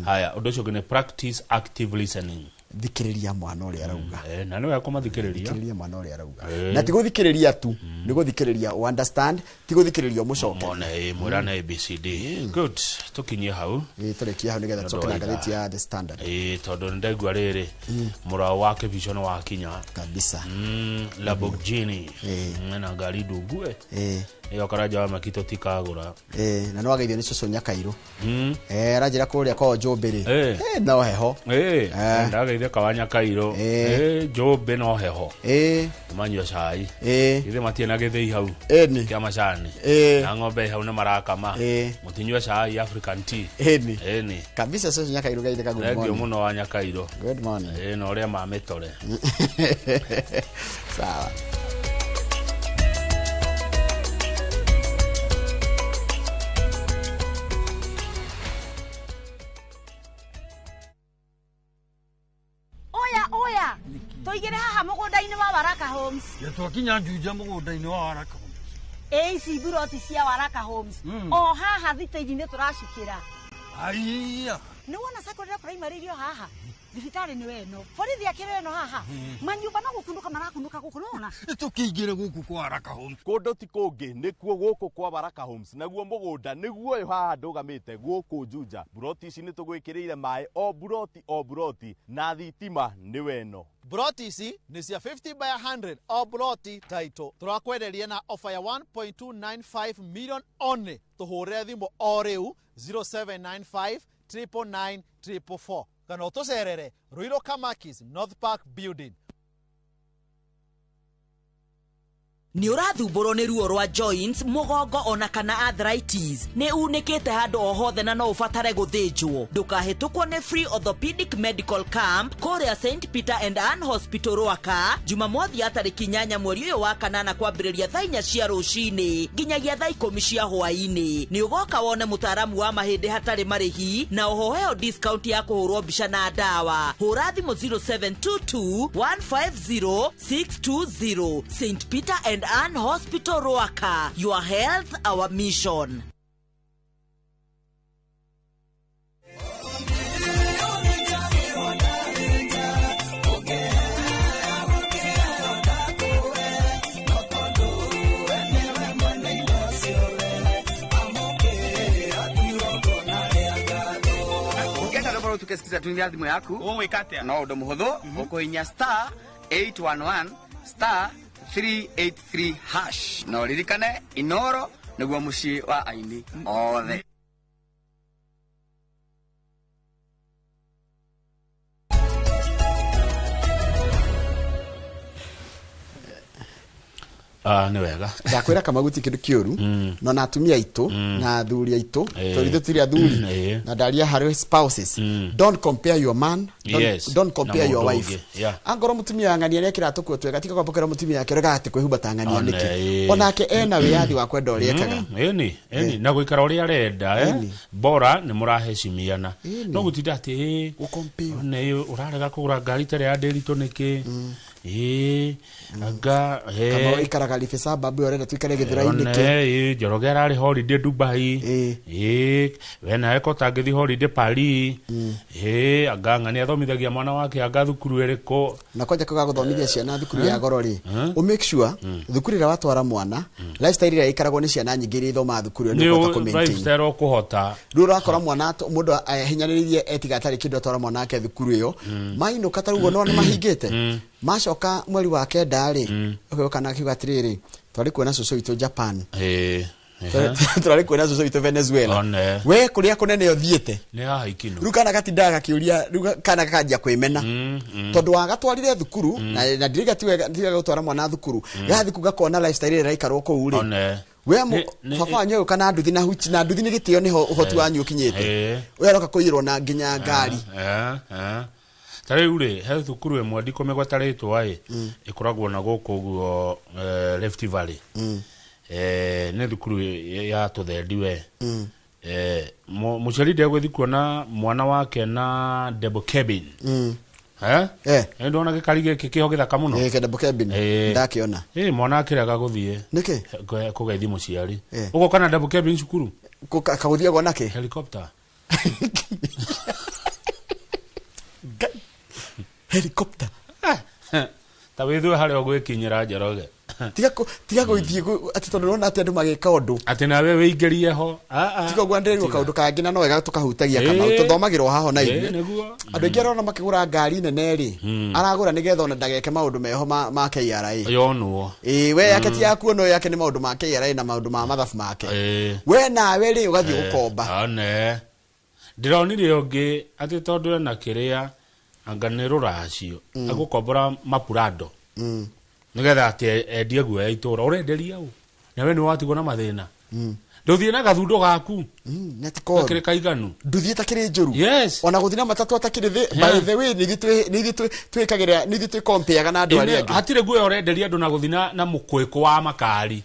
Haya undu ũcio ngene practice active listening. thikiriria mwana uri arauga na no yakoma thikiriria mwana uri arauga na tigo thikiriria tu nigo thikiriria understand tigo thikiriria mucoke mona mwirana ABCD good tukinyie hau turekia hau nigetha tucoke na ngatheti ya The Standard tondu ndegwa riri murao wake vision wa kinya kabisa Lamborghini na ngari ndungue iyo karaja wa makito tikagura na no ageithio ni cucu Nyakairo aranjira kuria kwa Njumbiri no heho ndageithia kwa Nyakairo Njumbi no heho manyua cai ithe matie na githei hau kia macani na ng'ombe hau na marakama mutinyua cai African tea ni kabisa cucu Nyakairo geithia good morning thengio muno wa Nyakairo good morning no ria mametore sawa toigere haha mugunda-ini wa Waraka Homes ya twakinya njunja mugunda-ini wa Waraka Homes ici buroti cia Waraka Homes o haha thitĩri-inĩ turacukira aiya nĩ wona secondary primary irio haha thibitari nĩ weno borithi akĩrĩ weno haha manyumba no gũkunduka marakunduka gũkũ nona tũkĩingĩre gũkũ kwa Waraka Homes kũndũ ti kũngĩ nĩkuo gũkũ kwa Waraka Homes naguo mũgũnda nĩguo ũyũ haha ndũgamĩte gũkũ Juja buroti ici nĩ tũgwĩkĩrĩire maĩ o buroti na thitima nĩ weno Buroti ici ni cia 50 by 100 o buroti title turakwenderia na offer ya 1.295 million only tuhurire thimu o riu 0795 999 444 kana utucerere Ruiro Kamakis North Park Building. Ni urathumbũrwo nĩ ruo rwa joints mugongo ona kana arthritis ni unikite handu o hothe na no ufatare guthĩnjwo ndukahĩtũkwo nĩ free orthopedic medical camp kũrĩa St Peter and Ann Hospital Rwaka Jumamothi ya tarĩki 8 mweri ũyũ wa kanana kwambĩrĩria thaa 4 cia rũcinĩ nginyagia thaa 10 cia hwaĩ-inĩ ni ugoka wone mũtaaramu wa mahĩndĩ hatarĩ marĩhi na ũhoheo discount ya kũhũrwo mbica na ndawa hũra thimũ 0722 150 620 St Peter and Ann Hospital Rwaka. Your health, our mission. Tukesikiza tunia thimo yaku wikate no ndo muhuthu ukuinya star 811 star 383 hash no ririkane Inoro niguo mucii wa aini othe ni wega ndakwira kama guti kindu kiuru no na atumia itu na athuri aitu tũritũ tiri athuri na ndaria harĩ spouses don't compare your man don't compare your wife angoro mutumia ng'ania nĩ kĩratũ kuo twega tika kwambũkĩra mutumia yake rega ati kwĩhumba ta ng'ania nĩkĩ onake ena wĩyathi wa kwenda ũrĩa ekaga eni na gũikara ũrĩa arenda bora nĩ mũraheshimiana no gũtinda ati nĩ ũrarega kũgũra ngari tarĩ ya ndĩritũ nĩkĩ anga kama ikaraga life sababu yorenda tuikare githira-inĩ kĩ Njoroge ararĩ holiday Dubai wena eko tangithi holiday Paris anga ng'ania athomithagia mwana wake anga thukuru ĩrĩkũ na kwanja kuga guthomithia ciana thukuru ya goro ri make sure thukuru ĩrĩa watwara mwana lifestyle ĩrĩa ikaragwo nĩ ciana nyingĩ iria ithoma thukuru ĩyo nĩ kũhota maintain lifestyle ũkũhota rĩu rakora mwana mũndũ ahinyanĩrĩirie etiga atarĩ kĩndũ atwara mwana wake thukuru ĩyo mainũka tarugo no nĩ mahingĩte macoka mweri wa kenda rĩ ũgĩũka na kiuga atĩrĩrĩ twarĩ kuona cucu witũ Japan twarĩ kuona cucu witũ Venezuela we kũrĩa kũnene ũthiĩte nĩ haha ikino rĩu kana gatindaga gakĩũria rĩu kana gakanjia kwĩmena tondũ wagatwarire thukuru na ndiriga gũtwara mwana thukuru gathi kuga kona lifestyle ĩrĩa ĩikarwo kũu rĩ we baba wanyu kana nduthi na huti na nduthi nĩ gĩtĩo nĩho ũhoti wanyu ũkinyĩte we aroka kũiyĩrwo na nginya ngari Tare ure he thukuru ĩmwe ndikome gwatarĩtwo ikoragwo na gũkũ guo Rift Valley nĩ thukuru ya tũthendi we mũciari ndegũthi kuona mwana wake na double cabin ndona gĩkari gĩkĩ kĩho gĩthaka mũno double cabin ndakĩona mwana akĩrega gũthiĩ nĩkĩ kũgeithia mũciari ũguo kana double cabin cukuru kagũthiĩ gwa nake helicopter helicopter ta withwe hare ogwekinyira Njoroge tiga gwithie ati tondu rona ati andu mageka undu ati nawe weingerie ho tiga gwanderirwo kaundu kangi na no tukahutagia kana tuthomagirwo haho na ithuĩ andu aingi arona makigura ngari nene ri aragura nigetha ona ndageke maundu meho ma KRA yonwo we yake ti yaku no yake ni maundu ma KRA na maundu ma mathabu make we nawe ri ugathie gukomba one ndironire ongi ati tondu na kiria anga nĩ rũracio agũkombora mapurado nigetha ati endie guo ya itura urenderia u nawe ni watigwo na mathina nduthie na gathundo gaku netiko kire kaiganu nduthie takire njuru yes ona guthina matatu atakire by the way ni twikagira ni twi compare na andu aria angi hatire guo urenderia andu na guthina na mukwiko wa makari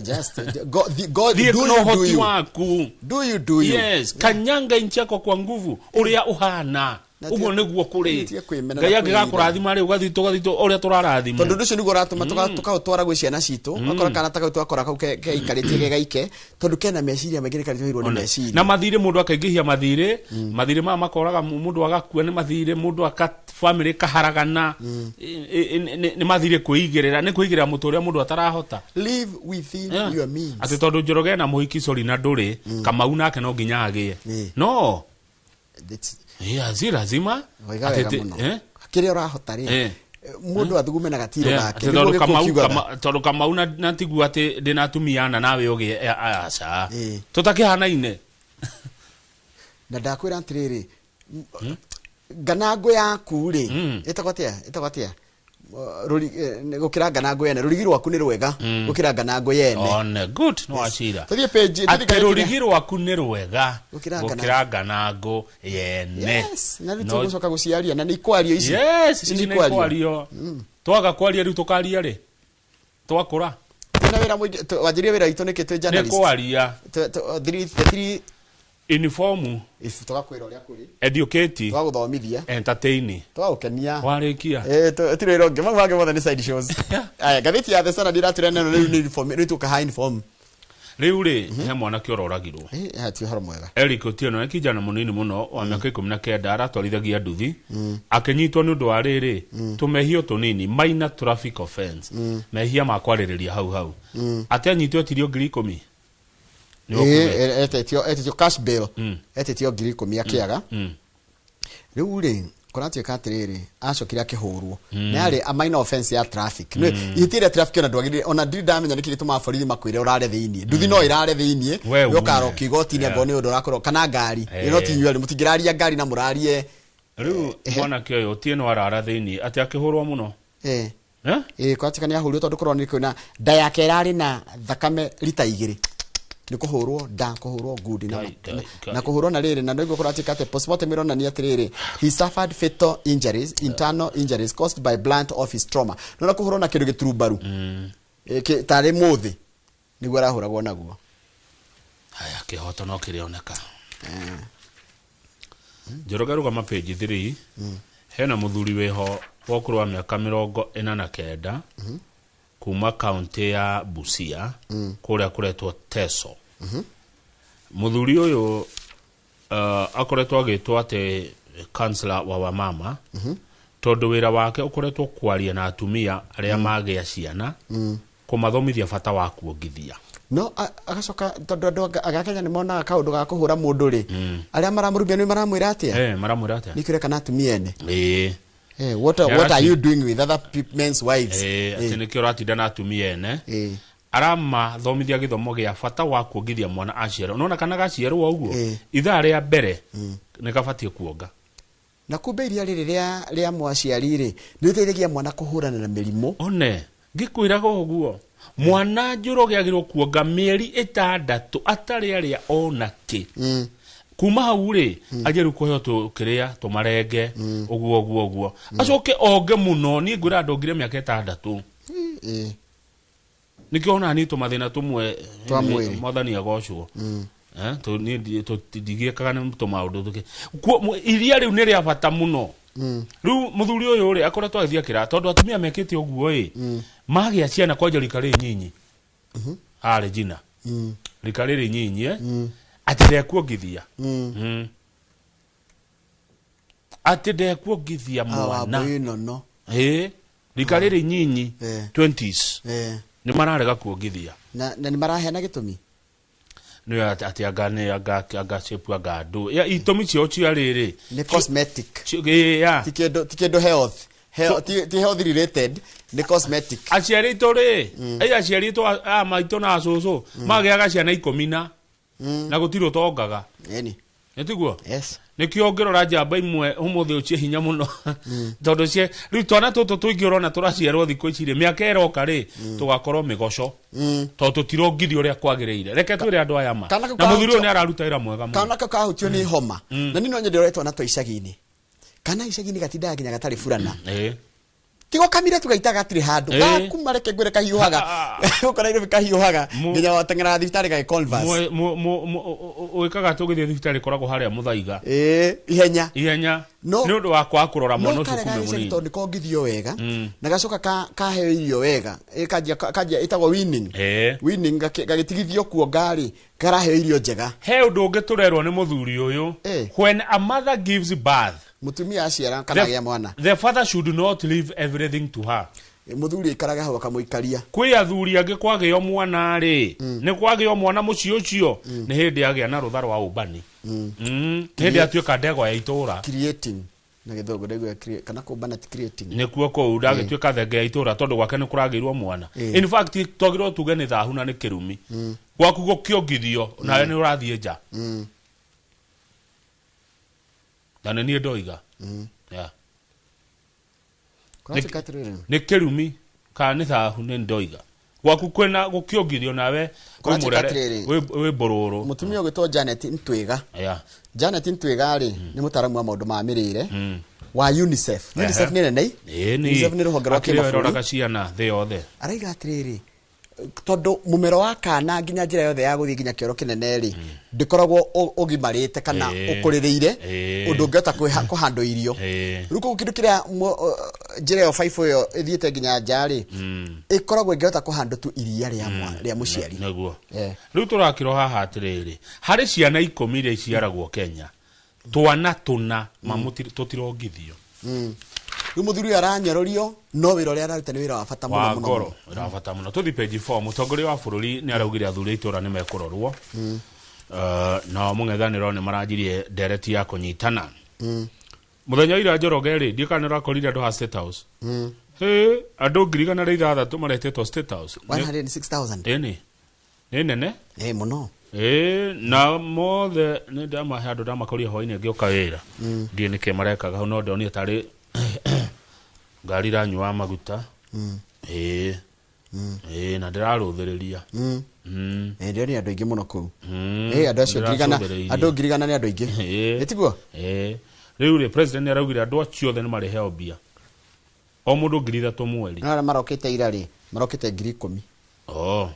just God do you yes kanyanga inchako kwa nguvu uria uhana uguo niguo kuri ngai angigakurathima ri ugathito uria turarathima tondu nducio niguo ratuma tukatwara gwi ciana citu akora kana twakora kau keikaritie gegaike tondu kena meciria maingĩ karithirwo ni meciria na mathire mundu akaingihia mathire ma makoraga mundu agakua ni mathire mundu aka family kaharagana ni mathire kuigirira ni kuigirira muturia mundu atarahota live within your means ati tondu Njoroge na muhiki cori na nduri Kamau nake no nginya agie no si lazima kire urahota ri mundu athugume na gatiro gake tondu Kamau na tigu ati ndinatumiana nawe ugie aca tutakihanaine na ndakwira ntiriri nganango yaku ri itagotia gukira nganango yene rurigi rwaku ni rwega gukira nganango yene on good no acira tuthie page rurigi rwaku ni rwega gukira nganango yene yes na nitugucoka guciaria na ni kwario ici yes ni kwario twaga kwaria riu tukaria ri twakura na wira wajirie wira itu nikitwe journalist ni kwaria three uniform if tugakwira uria kuri educate twaguthomithia entertain twagukenia warikia tiriro nge mwange mothe ni side shows aya gathiti ya The Standard iraturena no ni uniform ni tuka high uniform riu ri he mwana ki ororagirwo hati haro mwega Eric Otieno ni kijana munini muno wa miaka 19 aratwarithagia nduthi akinyitwo ni undu wa riri tumehio tunini minor traffic offense mehia makwariria hau atanyitwo tirio 10,000 etetio cash bill etetio 10,000 akiaga riu ri konatio katiriri acokire akihurwo na yari a minor offense ya traffic no itire traffic ona ndwagire ona ndamenya nikiri tuma borithi makwire urare thiini nduthi no irare thiini yokaro kigoti ni ngoni undu rakoro kana ngari ino tinyuari mutingiraria ngari na murarie riu mwana kioyo Otieno arara thiini ati akihurwo muno kwatika ni ahurwo tondu korwo ni kuna nda yake irari na thakame lita 2 ni kuhurwo kuhurwo good na kuhurwo na riri na ndio kuratika ate postmortem irona ni atiriri he suffered fatal injuries internal injuries caused by blunt office trauma no kuhurwo na kindu giturubaru tare muthi niguo arahuragwo naguo haya kihoto no kirioneka Njoroge rugama page 3 hena muthuri weho wokurwa miaka 49 kuma county ya Busia kuria kuretwo Teso muthuri uyu akoretwo agitwo ate councillor wa wamama tondu wira wake ukoretwo kwaria na atumia aria magia ciana kumathomithia bata wa kuongithia no agacoka tondu agakenya ni mona kaundu ga kuhura mundu ri aria maramurubia ni maramwira atia maramwira atia nikire kana atumia ene what are you doing with other men's wives ati nikio ratinda na atumia ene arama thomithia githomo gia bata wa kuongithia mwana aciara unaona kana gaciarwo uguo ithaa ria mbere nikabatie kuonga na kumbe iria riri ria mwaciari ri ni uteithagia mwana kuhurana na mirimo one ngikwiraga uguo mwana Njoroge agirwo kuonga mieri 6 atari aria ona ki kuma hau ri ajeru kuheo tukiria tumarenge uguo acoke onge muno ni ngwira ndongire miaka 6 nikiona ni tumathina tumwe mwathani agocwo to ni to digiekaga ni tumaundu tuki iria riu ni ria bata muno riu muthuri uyu ri akoretwo agithia kira tondu atumia mekite uguo magia ciana kwa njeri kare nyinyi ari jina rikare nyinyi atire kuongithia ati ndekuongithia mwana no rikariri nyinyi 20s ni mararega kuongithia na ni marahena gitumi no ati aga shape aga do ya itumi cio cia riri ni cosmetic ya tikedo health ti health related ni cosmetic aciarito ri aciarito maito na acucu magiaga ciana 10 na gutiro tongaga eni netiguo yes nikio ngirora njamba imwe umuthi ucie hinya muno tondu cie riu twana tutu tuingirona turaciarwo thikũ ici ri miaka eroka ri tugakorwo migoco tondu tutirongithio uria kwagiriire reke twire andu aya ma na muthuri ni araruta wira mwega muno kana kahutio ni homa na nino nyendero twana twa icagi-ini kana icagi-ini gatindaga nginya gatari furana tigo kamire tugaita gatiri handu kuma reke ngwire kahiuhaga ukora ile kahiuhaga nginya watengera thibitari ga Converse uikaga tugithie thibitari koragwo haria muthaiga ihenya ni undu wa kwa kurora mwana ucio kume munini tondu kongithio wega na gacoka kaheo irio wega kajia itagwo winning gagitigithio kuo ngari karaheo irio njega he undu ungiturerwo ni muthuri uyu when a mother gives birth mutumia aciara kana gya mwana the father should not leave everything to her muthuri ikaraga hawa kamuikaria kwi athuri angi kwagio mwana ri ni kwagio mwana muci ucio ni hindi agia na rutharo wa ubani hindi atuika ndego ya itura creating na githogo ndego kana kumbana creating ni kuo ko ndagituika thenge ya itura tondu gwake ni kuragirwo mwana in fact togirwo tuge ni thahu na ni kirumi gwaku gukiongithio nawe ni urathie nja na ni ndoiga ya ni kirumi ka ni thahu ni ndoiga gwaku kwena gukiongithio nawe kumurere we bororo mutumia gwitwo Janet Ntwiga Janet Ntwiga ri ni mutaramu wa maundu ma mirire wa UNICEF ni nene UNICEF ni ruhonge rwa kimabura ciana the yothe araiga atiriri tondu mumero wa kana nginya njira yothe ya guthii nginya kioro kinene ri ndikoragwo ugimarite kana ukuririire undu ngeta kuhando irio ruko kindu kiria njira yo 5 yo ithiete nginya njari ikoragwo ngeta kuhando tu iria ria muciari naguo riu turakiro haha atiriri hari ciana 10 iria ciaragwo Kenya twana tuna tutirongithio muthuri aranyarorio no wira ria araruta ni wira wa bata muno muno wira wa bata muno tuthi page 4 mutongoria wa bururi ni araugire athuri itura ni mekurorwo na mung'ethaniro ni maranjirie ndereti ya kunyitana muthenya ira Njoroge ndikanira korire andu ha State House andu ngirigana ri 6 maretetwo State House 106,000 ni nene muno na mothe ni ndamahe andu ndamakoria hoine ngioka wira ndie nike marekaga hau no ndoni atari ngari ranywa maguta na ndiraruthiriria ndio ni andu aingi muno ku andu acio ngirigana ni andu aingi etiguo riu ri president araugire andu acio othe ni mariheo bia o mundu 3,000 mweri na marokete irari marokete 10,000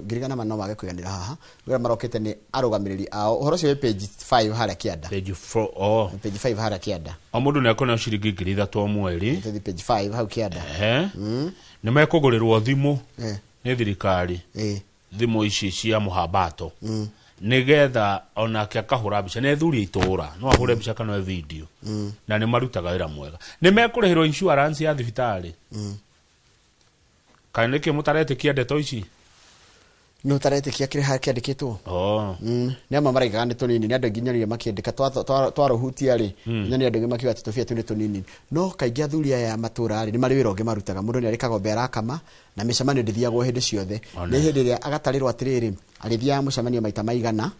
ngirigana mano mage kwiganira haha wira marokete ni arugamiriri ao uhoro cio page 5 haria kianda page 4 page 5 haria kianda o mundu ni akona ciringi 3,000 mweri page 5 hau kianda ni mekugurirwo thimu ni thirikari thimu ici cia muhambato nigetha onake akahura mbica ne thuri itura no ahure mbica kana video na ni marutaga wira mwega ni mekurihirwo insurance ya thibitari kana ke mutarete kiandeto ici no tarete kire hakiandikitwo ni ama maraiga ni tunini ni andu nginyarire makiandika twaruhutia ri nyani andu ngi makiwa tutofia tu ni tunini no kaingi athuri ya matura ri ni mari wira ungi marutaga mundu ni arikaga mbera kama na micemanio ndithiagwo hindi ciothe ni hindi ria agatarirwo atiriri arithia mucemanio maita maigana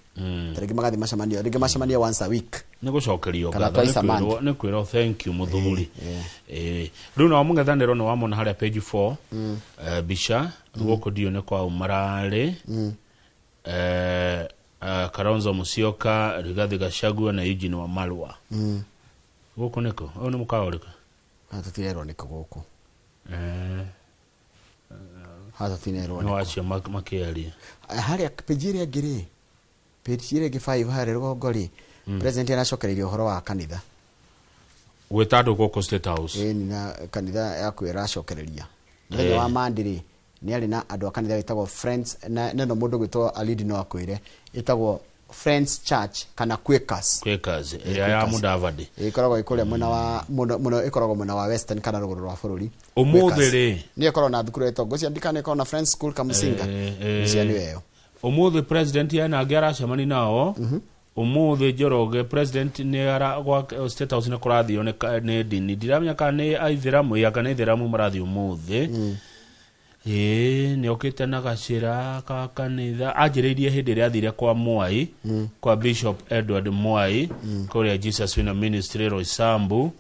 tarigi magathi macemanio ringi macemanio once a week ni gucokerio ngatho ni kwiro thank you muthuri riu na mung'ethaniro ni wamona haria page 4 bicha guko dio ne kwa umarare Kalonzo Musyoka Rigathi Gachagua na Eugene Wamalwa guko neko o ni mukaorika tutirerwo niko guko tutirerwo no acio makiaria haria page ria ngiri page ria 5 haria rugongo ri president aracokereirie uhoro wa kanitha gwetando guko State House ni na kanitha ya kwira acokereria thenya wa mandiri ni ari na andu a kanitha witagwo Friends na no mundu gwitwo alidi no akwire itagwo Friends Church kana Quakers ya Mudavadi ikoragwo ikore mwena wa muno ikoragwo mwena wa Western kana ruguru rwa bururi umuthiri ni ikoragwo na thukuru eto cia ndikana ikoragwo na Friends School Kamusinga cia ni weyo umuthi president yana ngera cemani nao umuthi Njoroge president ni ara gwa State House ne kurathio ne dini ndiramenya kana ni aithiramu ya kana ithiramu marathio umuthi ni okite na gacira ka kanitha ajiririe hindi ria athire kwa Mwai kwa Bishop Edward Mwai kuria Jesus Winner Ministry Roysambu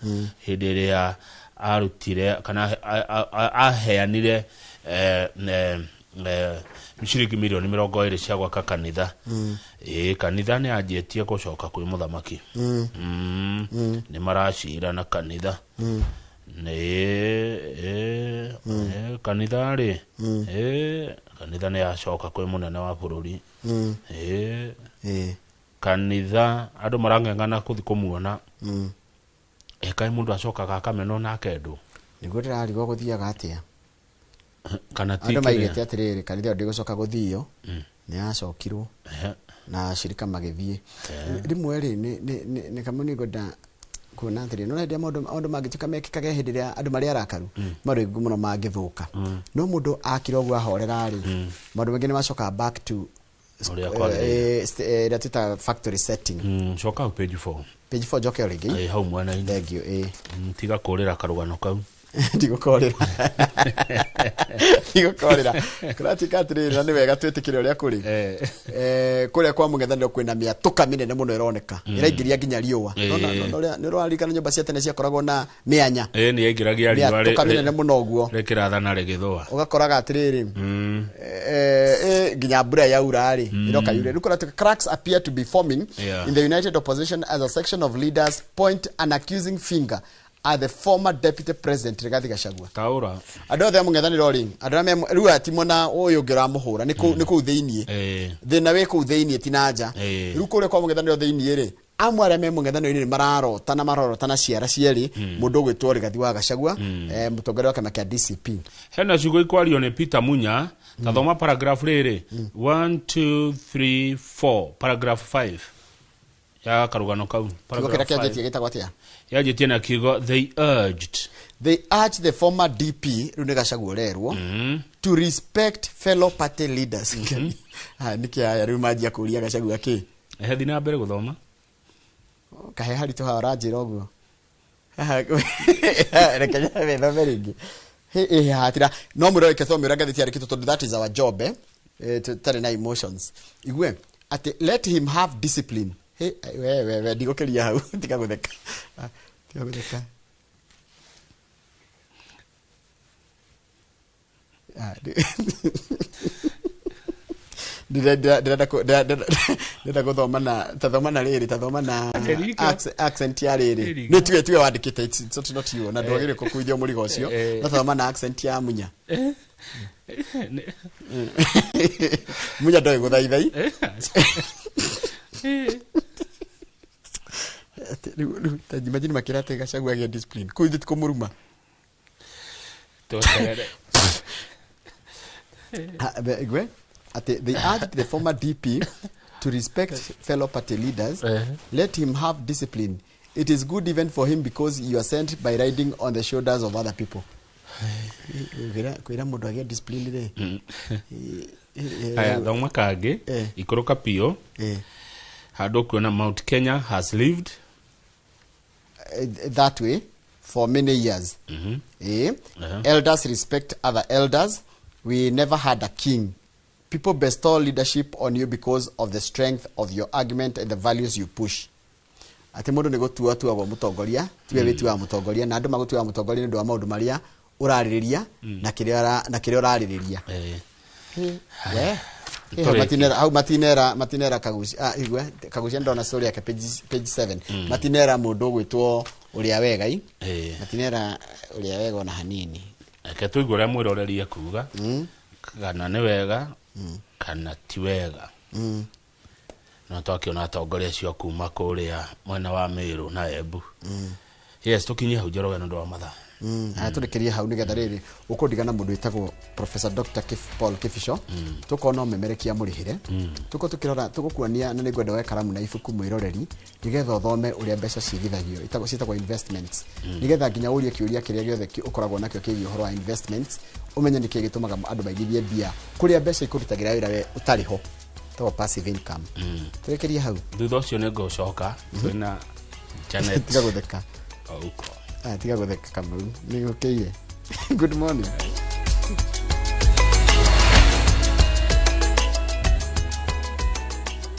hindi ria arutire kana aheanire mshiriki milioni 20 cia gwaka kanitha kanitha ni ajetie gucoka kwi muthamaki ni maracira na kanitha kanitha ri kanitha ni acoka kwi munene wa bururi kanitha andu marangengana kuthi kumuona kai mundu acokaga akameno na kendu niguo ndirarigwo guthiaga atia kana andu maigete atiriri kanitha ndigucoka guthio ni acokirwo na shirika magithie rimwe ri ni kamuni goda kuona atiri no ndia maundu mangituka mekikage hindi ria andu mari arakaru maringu muno mangithuka no mundu akira ogwa horera ri maundu mengi ni macoka back to tita factory setting coka page 4 joke ringi hau mwana ine thengio tiga kurira karugano kau ndigukorera kuratika atirira ni wega twetikire uria kuri kuria kwa mung'ethaniro kwina miatuka minene muno ironeka iraingiria nginya riua no rarikana nyumba cia tene cia koragwo na mianya ni yaingiragia riua miatuka minene muno guo rekirathana rigithwa ugakoraga atiriri nginya mbura yaura ri iroka yure rukuratika cracks appear to be forming in the united opposition as a section of leaders point an accusing finger at the former deputy president Rigathi Gachagua. Taura. Andu othe mung'ethaniro ri. Andu ame riu atimona uyu ngira muhura ni ku theinie. Thina we ku theinie tinaja. Riu kure kwa mung'ethaniro theinie ri. Amwe aria me mung'ethaniro ni mararota na ciara cieri mundu gwitwo Rigathi wa Gachagua mutongoria wa kama kia DCP. Hena ciugo ikwario ni Peter Munya tathoma paragraph riri 1 2 3 4 paragraph 5 ya karugano kau paragraph 5 yajetie na kigo they urged the former DP Rigathi Gachagua rerwo to respect fellow party leaders niki aya riu majia kuria Gachagua ki hethi na mbere guthoma kahe haritu haranjira oguo rekenya wetho meringi hatira no muro ikethomera ngathiti ari kitu that is our job tare na emotions igwe ati let him have discipline we ndigukiria hau tiga gutheka ndenda guthoma na riri tathoma na accent ya riri ni tiwe wandikite it's not you na ndwagire kukuithio murigo ucio na tathoma na accent ya Munya Munya ndoe guthaithai tajimagine makira tega Gachagua ya discipline kuithit kumuruma igwe they urged the former DP to respect fellow party leaders let him have discipline it is good even for him because you are sent by riding on the shoulders of other people kwira mundu agia discipline re aya thoma kage ikoroka pio hado kuona Mount Kenya has lived that way for many years elders respect other elders we never had a king people bestow leadership on you because of the strength of your argument and the values you push ati mundu ni gutua wa mutongoria tiwe witu wa mutongoria na andu magutua wa mutongoria ni ndu wa maundu maria uraririria na kiria uraririria matinera kagucia ndona story yake page 7 matinera mundu gwitwo uria wegai matinera uria wega na hanini ake tuigwe ria mwiroreria kuga kana ni wega kana ti wega no twakiona atongoria cio kuma kuria mwena wa Meru na Embu yes tukinye hau Njoroge ndu wa mathaa Turekerie hau nigetha riri ukundigana mundu witagwo Professor Dr. Paul Kifisho tukona memerekia murihire tuko tukirora tugukuania na nigwenda we karamu na ibuku mwiroreri nigetha uthome uria mbeca cigithagio itagwo investments nigetha nginya urie kiuria kiria giothe ukoragwo nakio kiigi uhoro wa investments umenye niki gitumaga andu baigithie bia kuria mbeca ikurutagira wira we utariho to passive income turekerie hau thutha ucio ni ngucoka twina Janet tiga gutheka uko tiga gutheka kama ni okay. Good morning.